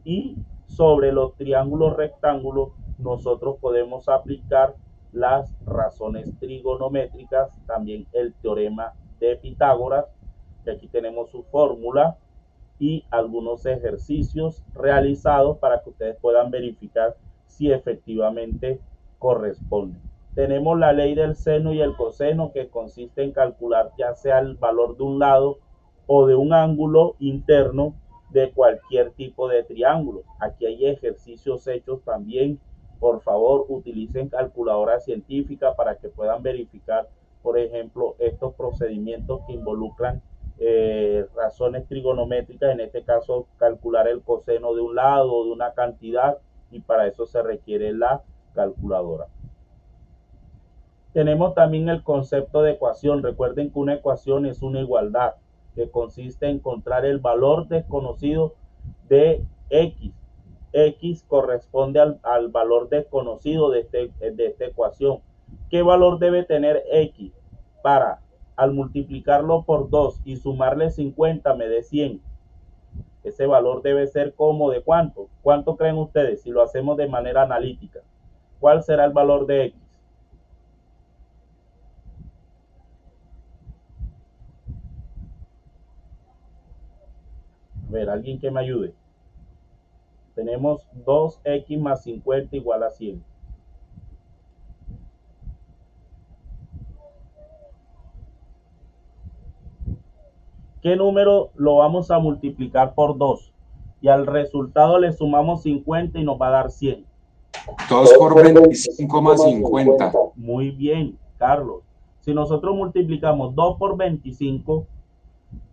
Y sobre los triángulos rectángulos nosotros podemos aplicar las razones trigonométricas, también el teorema de Pitágoras, que aquí tenemos su fórmula, y algunos ejercicios realizados para que ustedes puedan verificar si efectivamente corresponde. Tenemos la ley del seno y el coseno, que consiste en calcular ya sea el valor de un lado o de un ángulo interno de cualquier tipo de triángulo. Aquí hay ejercicios hechos también. Por favor, utilicen calculadora científica para que puedan verificar, por ejemplo, estos procedimientos que involucran razones trigonométricas, en este caso calcular el coseno de un lado o de una cantidad, y para eso se requiere la calculadora. Tenemos también el concepto de ecuación. Recuerden que una ecuación es una igualdad que consiste en encontrar el valor desconocido de X. X corresponde al valor desconocido de esta ecuación. ¿Qué valor debe tener X para, al multiplicarlo por 2 y sumarle 50, me dé 100? Ese valor debe ser como de ¿cuánto? ¿Cuánto creen ustedes si lo hacemos de manera analítica? ¿Cuál será el valor de X? A ver, alguien que me ayude. Tenemos 2x más 50 igual a 100. ¿Qué número lo vamos a multiplicar por 2? Y al resultado le sumamos 50 y nos va a dar 100. 2 por 25 más 50. Muy bien, Carlos. Si nosotros multiplicamos 2 por 25,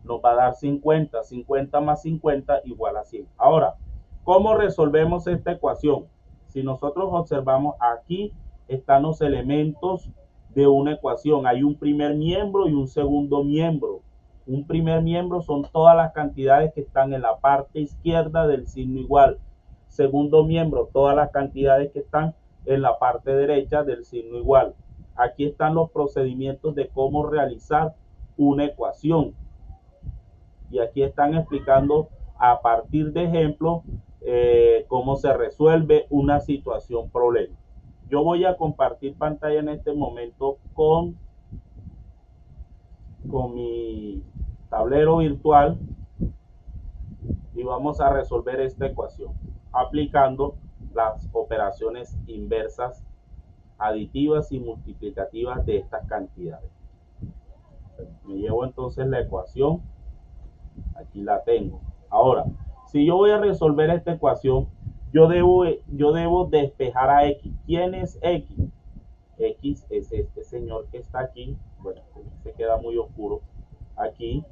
nos va a dar 50. 50 más 50 igual a 100. Ahora, ¿cómo resolvemos esta ecuación? Si nosotros observamos, aquí están los elementos de una ecuación. Hay un primer miembro y un segundo miembro. Un primer miembro son todas las cantidades que están en la parte izquierda del signo igual. Segundo miembro, todas las cantidades que están en la parte derecha del signo igual. Aquí están los procedimientos de cómo realizar una ecuación. Y aquí están explicando a partir de ejemplos cómo se resuelve una situación problema. Yo voy a compartir pantalla en este momento con mi tablero virtual y vamos a resolver esta ecuación aplicando las operaciones inversas, aditivas y multiplicativas de estas cantidades. Me llevo entonces la ecuación, aquí la tengo. Ahora, si yo voy a resolver esta ecuación, yo debo despejar a X. ¿Quién es X? X es este señor que está aquí. Bueno, se queda muy oscuro aquí.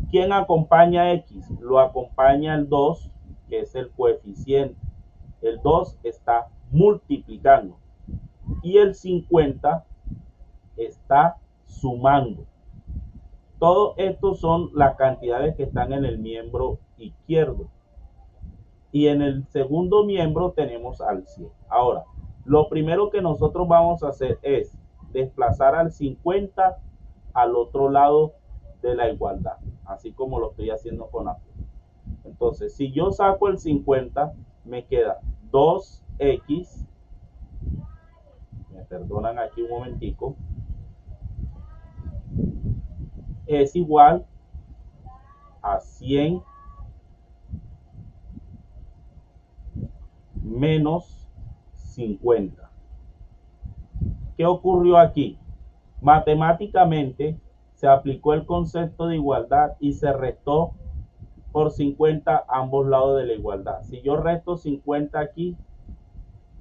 ¿Quién acompaña a X? Lo acompaña el 2, que es el coeficiente. El 2 está multiplicando y el 50 está sumando. Todos estos son las cantidades que están en el miembro izquierdo. Y en el segundo miembro tenemos al 100. Ahora, lo primero que nosotros vamos a hacer es desplazar al 50 al otro lado de la igualdad, así como lo estoy haciendo con la. Entonces, si yo saco el 50, me queda 2x, me perdonan aquí un momentico, es igual a 100 menos 50. ¿Qué ocurrió aquí? Matemáticamente se aplicó el concepto de igualdad y se restó por 50 ambos lados de la igualdad. Si yo resto 50 aquí,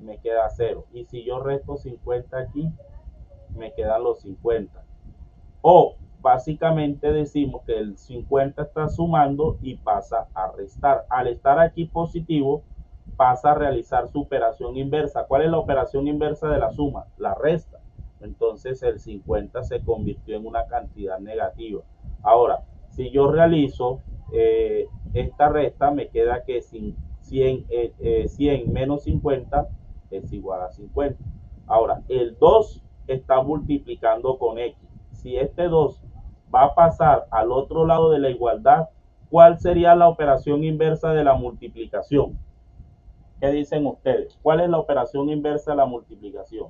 me queda 0. Y si yo resto 50 aquí, me quedan los 50. O básicamente decimos que el 50 está sumando y pasa a restar. Al estar aquí positivo, pasa a realizar su operación inversa. ¿Cuál es la operación inversa de la suma? La resta. Entonces el 50 se convirtió en una cantidad negativa. Ahora, si yo realizo esta resta, me queda que 100 menos 50 es igual a 50. Ahora, el 2 está multiplicando con X. Si este 2 va a pasar al otro lado de la igualdad, ¿cuál sería la operación inversa de la multiplicación? ¿Qué dicen ustedes? ¿Cuál es la operación inversa de la multiplicación?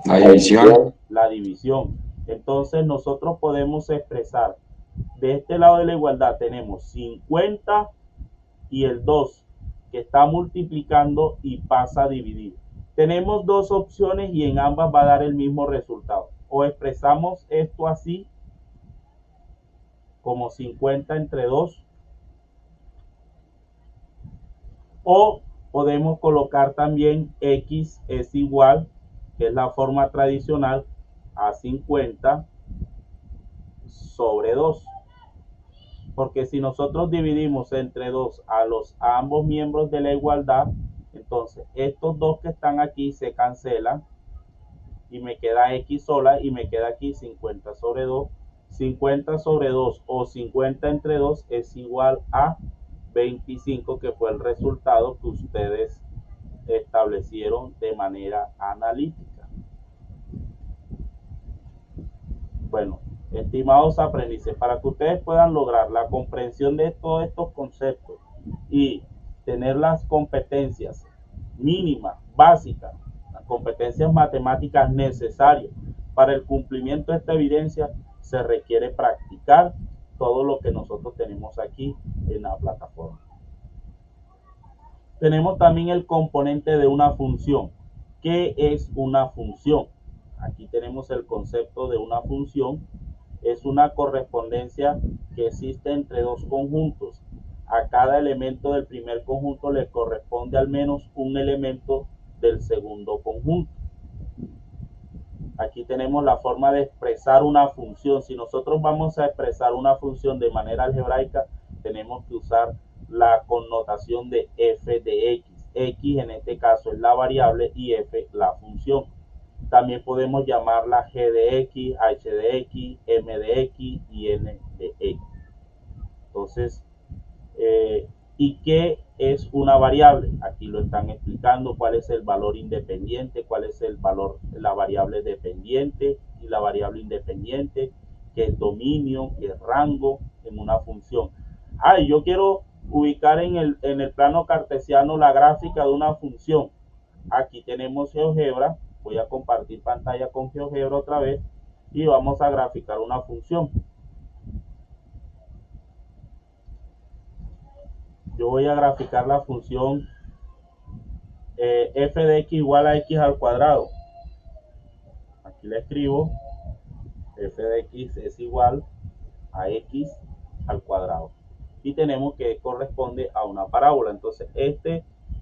La división. La división. Entonces nosotros podemos expresar, de este lado de la igualdad tenemos 50 y el 2 que está multiplicando y pasa a dividir. Tenemos dos opciones y en ambas va a dar el mismo resultado. O expresamos esto así, como 50 entre 2, o podemos colocar también X es igual, que es la forma tradicional, a 50 sobre 2. Porque si nosotros dividimos entre 2 a ambos miembros de la igualdad, entonces estos dos que están aquí se cancelan y me queda X sola y me queda aquí 50 sobre 2. 50 sobre 2 o 50 entre 2 es igual a 25, que fue el resultado que ustedes establecieron de manera analítica. Bueno, estimados aprendices, para que ustedes puedan lograr la comprensión de todos estos conceptos y tener las competencias mínimas, básicas, las competencias matemáticas necesarias para el cumplimiento de esta evidencia, se requiere practicar todo lo que nosotros tenemos aquí en la plataforma. Tenemos también el componente de una función. ¿Qué es una función? Aquí tenemos el concepto de una función. Es una correspondencia que existe entre dos conjuntos. A cada elemento del primer conjunto le corresponde al menos un elemento del segundo conjunto. Aquí tenemos la forma de expresar una función. Si nosotros vamos a expresar una función de manera algebraica, tenemos que usar la connotación de f de x. X en este caso es la variable y f la función. También podemos llamarla G de X, H de X, M de X y N de X. Entonces, ¿y qué es una variable? Aquí lo están explicando, cuál es el valor independiente, cuál es el valor, la variable dependiente y la variable independiente, qué es dominio, qué es rango en una función. Y yo quiero ubicar en el plano cartesiano la gráfica de una función. Aquí tenemos GeoGebra. Voy a compartir pantalla con GeoGebra otra vez y vamos a graficar una función. Yo voy a graficar la función f de x igual a x al cuadrado. Aquí le escribo, f de x es igual a x al cuadrado. Y tenemos que corresponde a una parábola. Entonces,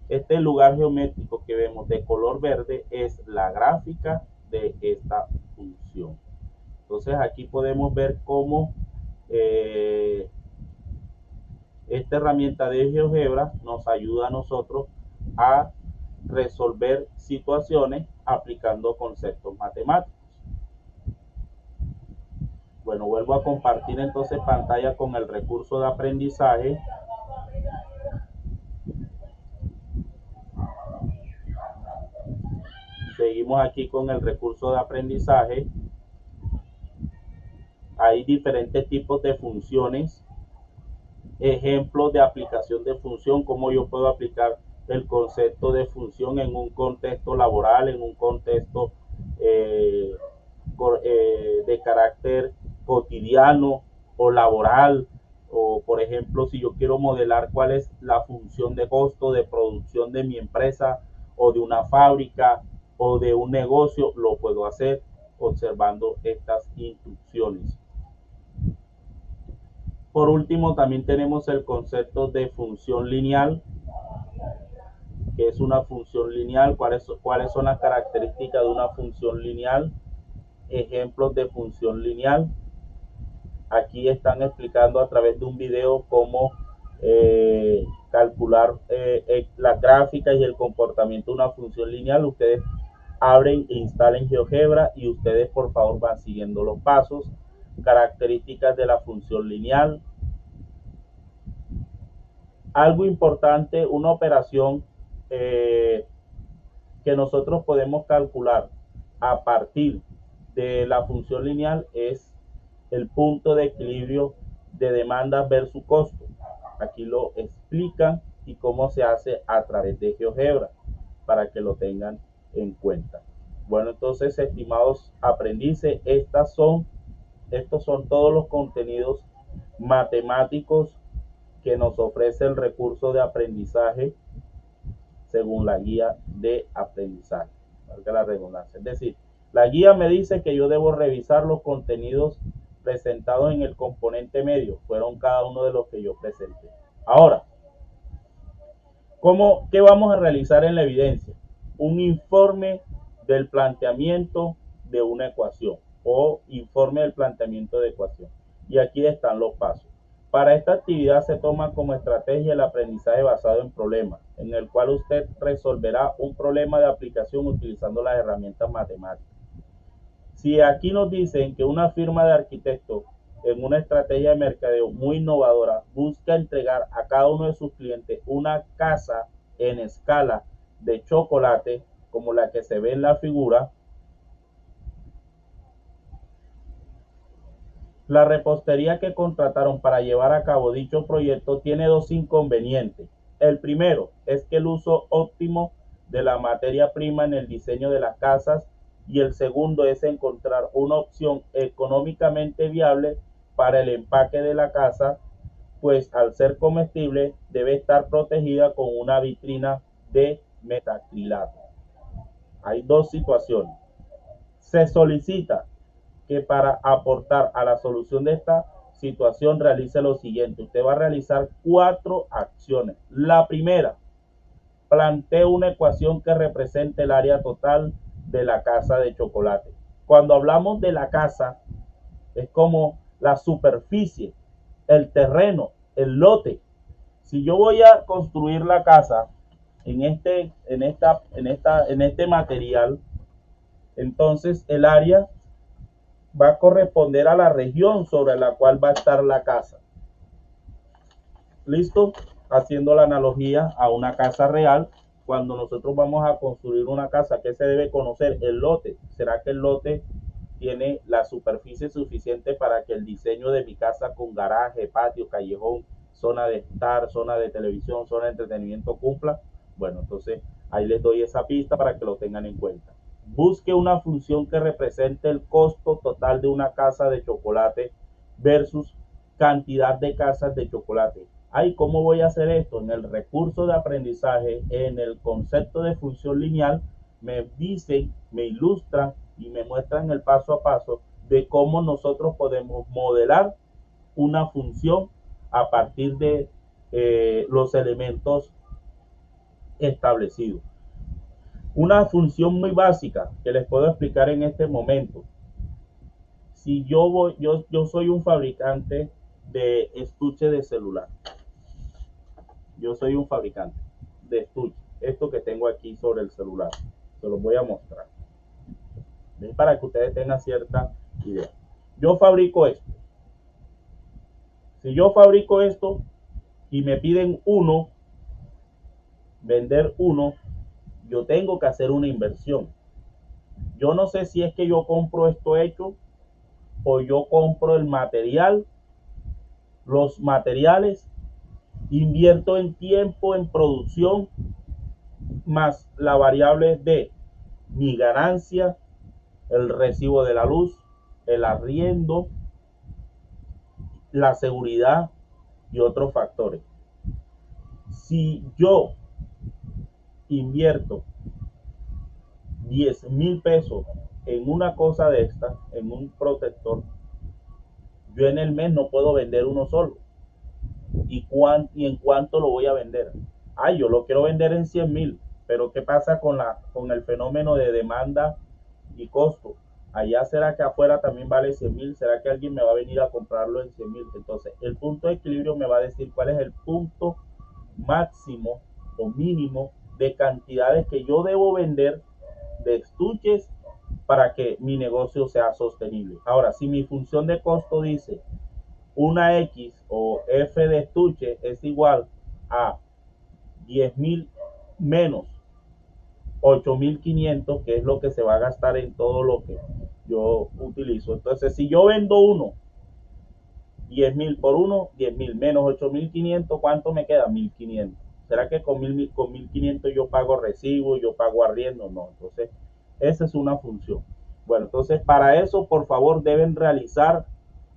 este lugar geométrico que vemos de color verde es la gráfica de esta función. Entonces, aquí podemos ver cómo esta herramienta de GeoGebra nos ayuda a nosotros a resolver situaciones aplicando conceptos matemáticos. Bueno, vuelvo a compartir entonces pantalla con el recurso de aprendizaje. Seguimos aquí con el recurso de aprendizaje. Hay diferentes tipos de funciones, ejemplos de aplicación de función, cómo yo puedo aplicar el concepto de función en un contexto laboral, en un contexto de carácter cotidiano o laboral, o por ejemplo si yo quiero modelar cuál es la función de costo de producción de mi empresa o de una fábrica o de un negocio, lo puedo hacer observando estas instrucciones. Por último, también tenemos el concepto de función lineal. ¿Qué es una función lineal? ¿Cuáles son las características de una función lineal? Ejemplos de función lineal. Aquí están explicando a través de un video cómo calcular las gráficas y el comportamiento de una función lineal. Ustedes abren e instalen GeoGebra y ustedes por favor van siguiendo los pasos. Características de la función lineal. Algo importante, una operación que nosotros podemos calcular a partir de la función lineal es el punto de equilibrio de demanda versus costo. Aquí lo explican y cómo se hace a través de GeoGebra para que lo tengan en cuenta. Bueno, entonces, estimados aprendices, estos son todos los contenidos matemáticos que nos ofrece el recurso de aprendizaje según la guía de aprendizaje. Valga la redundancia. Es decir, la guía me dice que yo debo revisar los contenidos presentados en el componente medio. Fueron cada uno de los que yo presenté. Ahora, ¿qué vamos a realizar en la evidencia? Un informe del planteamiento de una ecuación o informe del planteamiento de ecuación. Y aquí están los pasos. Para esta actividad se toma como estrategia el aprendizaje basado en problemas, en el cual usted resolverá un problema de aplicación utilizando las herramientas matemáticas. Si aquí nos dicen que una firma de arquitectos en una estrategia de mercadeo muy innovadora busca entregar a cada uno de sus clientes una casa en escala de chocolate, como la que se ve en la figura, la repostería que contrataron para llevar a cabo dicho proyecto tiene dos inconvenientes. El primero es que el uso óptimo de la materia prima en el diseño de las casas, y el segundo es encontrar una opción económicamente viable para el empaque de la casa, pues al ser comestible debe estar protegida con una vitrina de metacrilato. Hay dos situaciones. Se solicita que para aportar a la solución de esta situación realice lo siguiente. Usted va a realizar 4 acciones. La primera, plantee una ecuación que represente el área total de la casa de chocolate. Cuando hablamos de la casa, es como la superficie, el terreno, el lote. Si yo voy a construir la casa en este material, Entonces el área va a corresponder a la región sobre la cual va a estar la casa. ¿Listo? Haciendo la analogía a una casa real. Cuando nosotros vamos a construir una casa, ¿qué se debe conocer? El lote. ¿Será que el lote tiene la superficie suficiente para que el diseño de mi casa con garaje, patio, callejón, zona de estar, zona de televisión, zona de entretenimiento cumpla? Bueno, entonces ahí les doy esa pista para que lo tengan en cuenta. Busque una función que represente el costo total de una casa de chocolate versus cantidad de casas de chocolate. Ay, ¿cómo voy a hacer esto? En el recurso de aprendizaje, en el concepto de función lineal, me dicen, me ilustran y me muestran el paso a paso de cómo nosotros podemos modelar una función a partir de los elementos establecidos. Una función muy básica que les puedo explicar en este momento. Si yo soy un fabricante de estuche de celular. Yo soy un fabricante de estuche. Esto que tengo aquí sobre el celular. Se los voy a mostrar. ¿Ven? Para que ustedes tengan cierta idea. Yo fabrico esto. Si yo fabrico esto y me piden uno, vender uno, yo tengo que hacer una inversión. Yo no sé si es que yo compro esto hecho o yo compro el material, los materiales, invierto en tiempo, en producción, más la variable de mi ganancia, el recibo de la luz, el arriendo, la seguridad y otros factores. Si yo invierto 10,000 pesos en una cosa de esta, en un protector, yo en el mes no puedo vender uno solo. ¿Y en cuánto lo voy a vender? Yo lo quiero vender en 100,000, pero ¿qué pasa con el fenómeno de demanda y costo? Allá será que afuera también vale 100,000, será que alguien me va a venir a comprarlo en 100,000. Entonces el punto de equilibrio me va a decir cuál es el punto máximo o mínimo de cantidades que yo debo vender de estuches para que mi negocio sea sostenible. Ahora, si mi función de costo dice una X o F de estuche es igual a 10,000 menos 8,500, que es lo que se va a gastar en todo lo que yo utilizo. Entonces, si yo vendo uno, 10,000 por uno, 10,000 menos 8,500, ¿cuánto me queda? 1,500. ¿Será que con 1,500 yo pago recibo, yo pago arriendo? No, entonces esa es una función. Bueno, entonces para eso, por favor, deben realizar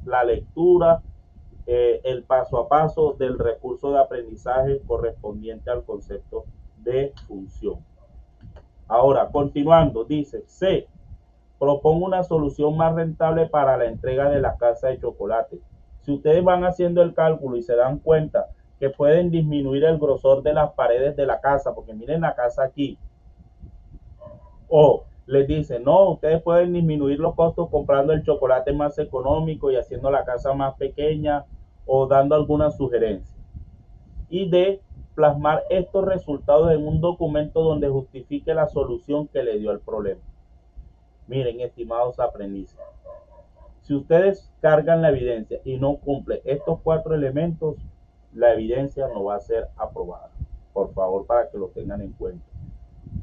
la lectura, el paso a paso del recurso de aprendizaje correspondiente al concepto de función. Ahora, continuando, dice C. Propongo una solución más rentable para la entrega de la casa de chocolate. Si ustedes van haciendo el cálculo y se dan cuenta que pueden disminuir el grosor de las paredes de la casa, porque miren la casa aquí, o les dicen, no, ustedes pueden disminuir los costos comprando el chocolate más económico y haciendo la casa más pequeña o dando alguna sugerencia. Y de plasmar estos resultados en un documento donde justifique la solución que le dio al problema. Miren, estimados aprendices, si ustedes cargan la evidencia y no cumplen estos 4 elementos, la evidencia no va a ser aprobada. Por favor, para que lo tengan en cuenta.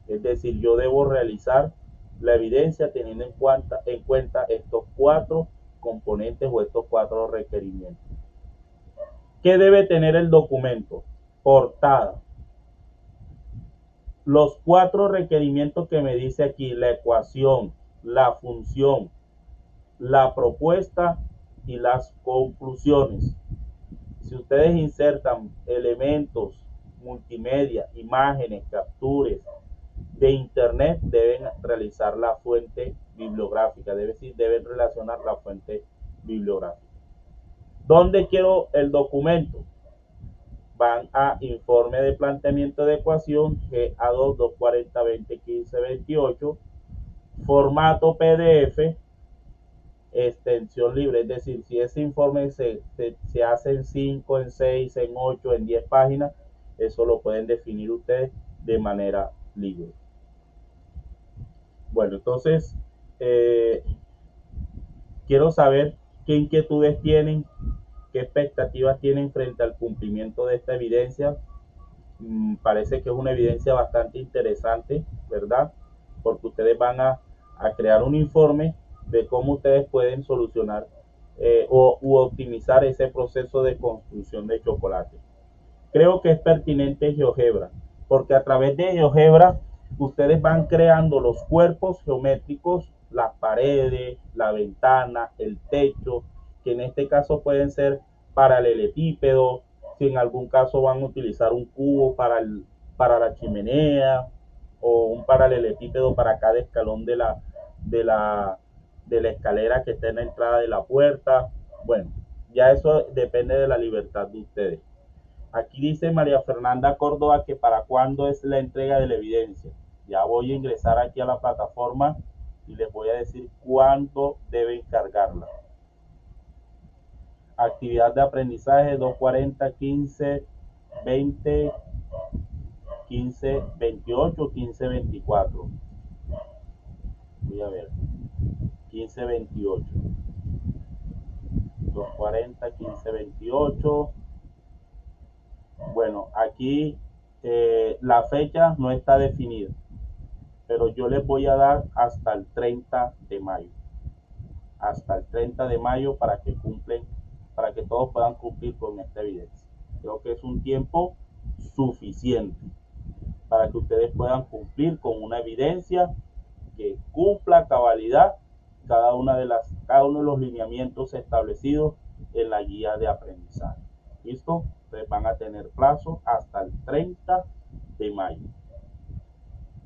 Es decir, yo debo realizar la evidencia teniendo en cuenta estos 4 componentes o estos 4 requerimientos. ¿Qué debe tener el documento? Portada. Los 4 requerimientos que me dice aquí, la ecuación, la función, la propuesta y las conclusiones. Si ustedes insertan elementos multimedia, imágenes, capturas de internet, deben realizar la fuente bibliográfica, deben relacionar la fuente bibliográfica. ¿Dónde quiero el documento? Van a informe de planteamiento de ecuación GA2 240 20 15 28, formato PDF, extensión libre, es decir, si ese informe se hace en 5, en 6, en 8, en 10 páginas, eso lo pueden definir ustedes de manera libre. Bueno, entonces, eh, quiero saber qué inquietudes tienen, qué expectativas tienen frente al cumplimiento de esta evidencia. Parece que es una evidencia bastante interesante, ¿verdad? Porque ustedes van a crear un informe de cómo ustedes pueden solucionar u optimizar ese proceso de construcción de chocolate. Creo que es pertinente GeoGebra, porque a través de GeoGebra ustedes van creando los cuerpos geométricos, las paredes, la ventana, el techo, que en este caso pueden ser paralelepípedos, si en algún caso van a utilizar un cubo para la chimenea o un paralelepípedo para cada escalón de la, de la escalera que está en la entrada de la puerta. Bueno, ya eso depende de la libertad de ustedes. Aquí dice María Fernanda Córdoba que para cuándo es la entrega de la evidencia. Ya voy a ingresar aquí a la plataforma y les voy a decir cuándo deben cargarla. Actividad de aprendizaje 240, 15, 20, 15, 28, 15, 24. Voy a ver. 15, 28. 240, 15, 28. Bueno, aquí la fecha no está definida, pero yo les voy a dar hasta el 30 de mayo. Hasta el 30 de mayo para que todos puedan cumplir con esta evidencia. Creo que es un tiempo suficiente para que ustedes puedan cumplir con una evidencia que cumpla a cabalidad cada uno de los lineamientos establecidos en la guía de aprendizaje. ¿Listo? Ustedes van a tener plazo hasta el 30 de mayo.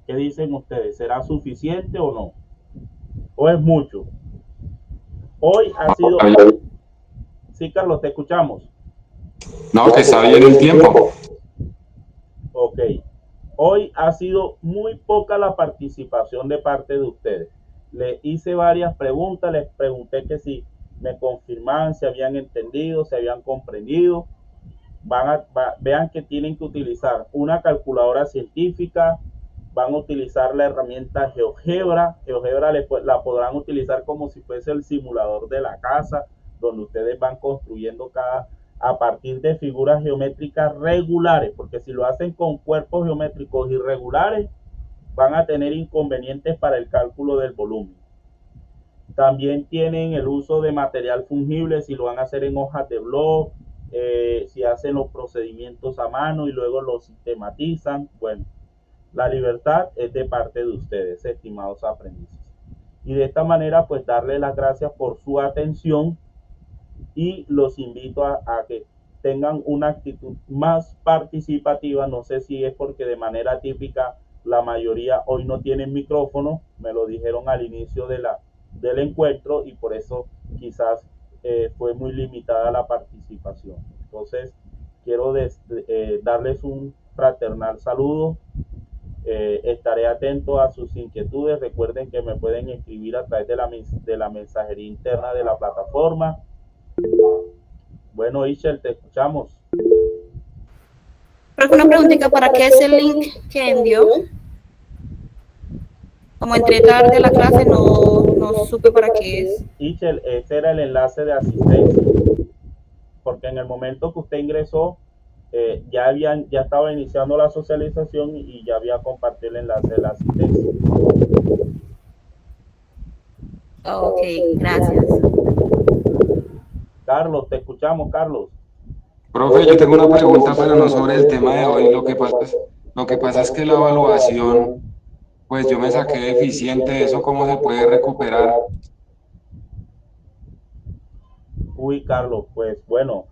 ¿Qué dicen ustedes? ¿Será suficiente o no? ¿O es mucho? Hoy ha sido... Sí, Carlos, te escuchamos. No, que está bien el tiempo. Ok. Hoy ha sido muy poca la participación de parte de ustedes. Les hice varias preguntas, les pregunté que si me confirmaban, si habían entendido, si habían comprendido. Vean que tienen que utilizar una calculadora científica, van a utilizar la herramienta GeoGebra. GeoGebra la podrán utilizar como si fuese el simulador de la casa, donde ustedes van construyendo a partir de figuras geométricas regulares, porque si lo hacen con cuerpos geométricos irregulares, van a tener inconvenientes para el cálculo del volumen. También tienen el uso de material fungible, si lo van a hacer en hojas de blog, si hacen los procedimientos a mano y luego los sistematizan. Bueno, la libertad es de parte de ustedes, estimados aprendices. Y de esta manera, pues darle las gracias por su atención y los invito a que tengan una actitud más participativa. No sé si es porque de manera típica la mayoría hoy no tienen micrófono, me lo dijeron al inicio del encuentro y por eso quizás fue muy limitada la participación. Entonces, quiero darles un fraternal saludo. Estaré atento a sus inquietudes. Recuerden que me pueden escribir a través de la mensajería interna de la plataforma. Bueno, Ishel, te escuchamos. Una preguntita, ¿para qué es el link que envió? Como entré tarde a la clase, no supe para qué es. Ishel, ese era el enlace de asistencia, porque en el momento que usted ingresó, ya estaba iniciando la socialización y ya había compartido el enlace de la asistencia. Ok, gracias. Carlos, te escuchamos, Carlos. Profe, yo tengo una pregunta, pero no sobre el tema de hoy. Lo que pasa es que la evaluación, pues yo me saqué deficiente. ¿Eso cómo se puede recuperar? Uy, Carlos, pues bueno,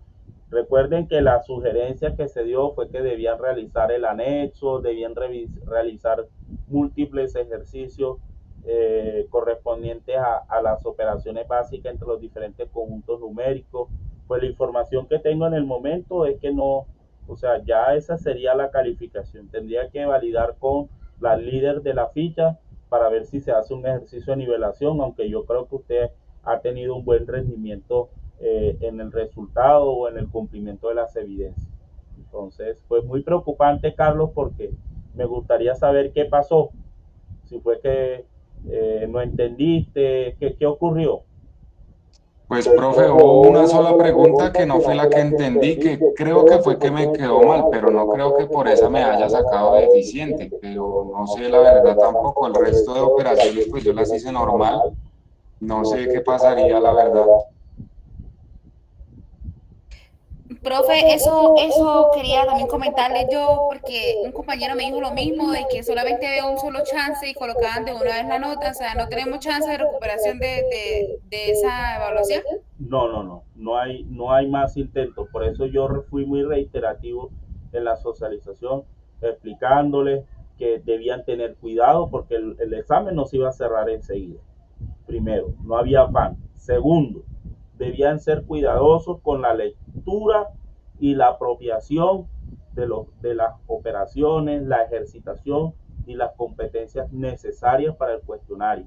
recuerden que la sugerencia que se dio fue que debían realizar el anexo, debían realizar múltiples ejercicios correspondientes a las operaciones básicas entre los diferentes conjuntos numéricos. Pues la información que tengo en el momento es que no, o sea, ya esa sería la calificación. Tendría que validar con la líder de la ficha para ver si se hace un ejercicio de nivelación, aunque yo creo que usted ha tenido un buen rendimiento en el resultado o en el cumplimiento de las evidencias. Entonces, fue muy preocupante, Carlos, porque me gustaría saber qué pasó. Si fue que ¿No entendiste? ¿Qué ocurrió? Pues, profe, hubo una sola pregunta que no fue la que entendí, que creo que fue que me quedó mal, pero no creo que por esa me haya sacado deficiente, pero no sé la verdad tampoco. El resto de operaciones, pues yo las hice normal. No sé qué pasaría, la verdad. Profe, eso quería también comentarle yo, porque un compañero me dijo lo mismo, de que solamente había un solo chance y colocaban de una vez la nota, o sea, no tenemos chance de recuperación de esa evaluación. No hay más intentos. Por eso yo fui muy reiterativo en la socialización, explicándoles que debían tener cuidado porque el examen no se iba a cerrar enseguida. Primero, no había afán. Segundo, debían ser cuidadosos con la lectura y la apropiación de las operaciones, la ejercitación y las competencias necesarias para el cuestionario.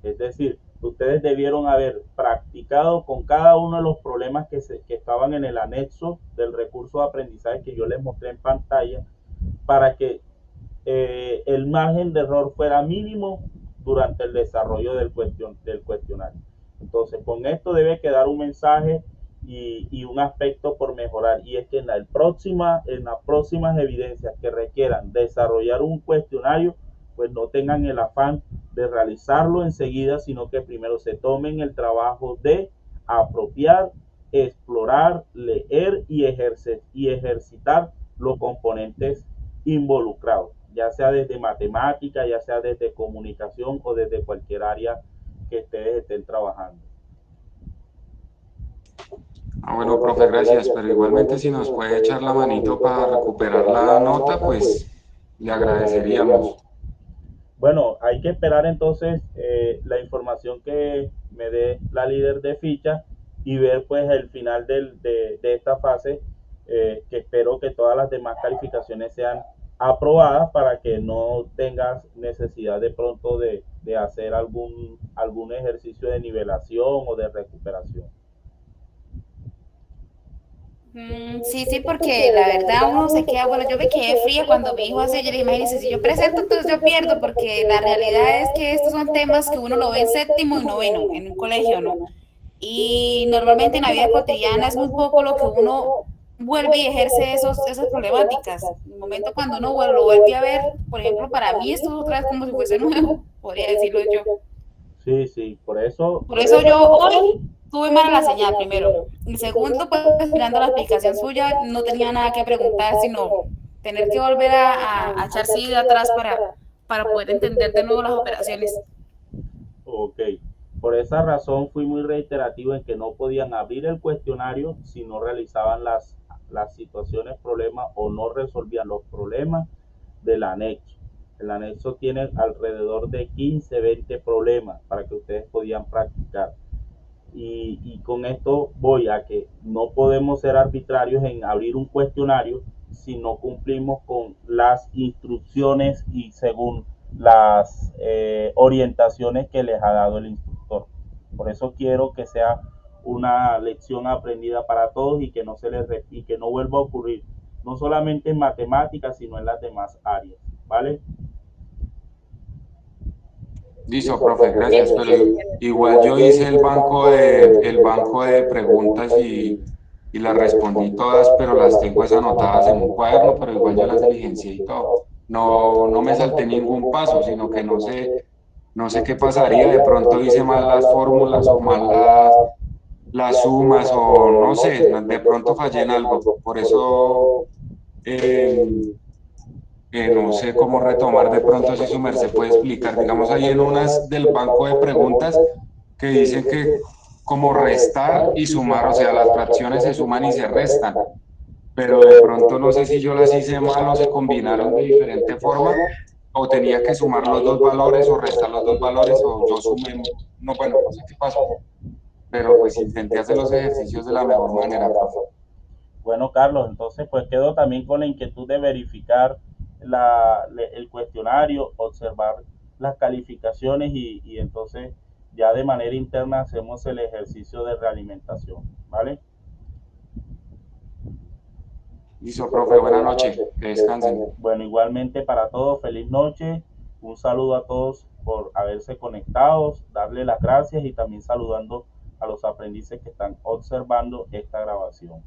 Es decir, ustedes debieron haber practicado con cada uno de los problemas que estaban en el anexo del recurso de aprendizaje que yo les mostré en pantalla para que el margen de error fuera mínimo durante el desarrollo del cuestionario. Entonces, con esto debe quedar un mensaje y un aspecto por mejorar, y es que en las próximas evidencias que requieran desarrollar un cuestionario, pues no tengan el afán de realizarlo enseguida, sino que primero se tomen el trabajo de apropiar, explorar, leer y ejercitar los componentes involucrados, ya sea desde matemática, ya sea desde comunicación o desde cualquier área que ustedes estén trabajando. Ah, bueno, profe, gracias, pero igualmente si nos puede echar la manito para recuperar la nota, pues le agradeceríamos. Bueno, hay que esperar entonces la información que me dé la líder de ficha y ver pues el final de esta fase, que espero que todas las demás calificaciones sean aprobadas para que no tengas necesidad de pronto de hacer algún ejercicio de nivelación o de recuperación. Sí, sí, porque la verdad uno se queda, bueno, yo me quedé fría cuando mi hijo hace, yo le dije, imagínense, si yo presento, entonces yo pierdo, porque la realidad es que estos son temas que uno lo ve en séptimo y noveno, en un colegio, ¿no? Y normalmente en la vida cotidiana es muy poco lo que uno vuelve y ejerce esas problemáticas. En el momento cuando uno lo vuelve a ver, por ejemplo, para mí esto es otra vez como si fuese nuevo, podría decirlo yo. Sí, sí, por eso, Por eso yo hoy tuve mala la señal, primero. Y segundo, pues mirando la explicación suya, no tenía nada que preguntar, sino tener que volver a echarse de atrás para poder entender de nuevo las operaciones. ok. Por esa razón fui muy reiterativo en que no podían abrir el cuestionario si no realizaban las situaciones, problemas o no resolvían los problemas del anexo. El anexo tiene alrededor de 15, 20 problemas para que ustedes podían practicar. Y con esto voy a que no podemos ser arbitrarios en abrir un cuestionario si no cumplimos con las instrucciones y según las orientaciones que les ha dado el instructor. Por eso quiero que sea una lección aprendida para todos y que no se les y que no vuelva a ocurrir, no solamente en matemáticas, sino en las demás áreas, ¿vale? Listo, profe, gracias, pero igual yo hice el banco de preguntas y las respondí todas, pero las tengo es anotadas en un cuaderno, pero igual ya las diligencié y todo. No, no me salté ningún paso, sino que no sé qué pasaría, de pronto hice mal las fórmulas o mal las sumas o no sé, de pronto fallé en algo. Por eso no sé cómo retomar de pronto si su merced puede explicar, digamos ahí en unas del banco de preguntas que dicen que como restar y sumar, o sea, las fracciones se suman y se restan, pero de pronto no sé si yo las hice mal o se combinaron de diferente forma, o tenía que sumar los dos valores o restar los dos valores, o yo sumé, no, bueno, no sé qué pasó, pero pues intenté hacer los ejercicios de la mejor manera, profe. Bueno, Carlos, entonces pues quedo también con la inquietud de verificar el cuestionario, observar las calificaciones y entonces ya de manera interna hacemos el ejercicio de realimentación, ¿vale? Listo, profe, buena noche, que descansen. Bueno, igualmente para todos, feliz noche, un saludo a todos por haberse conectado, darle las gracias y también saludando a los aprendices que están observando esta grabación.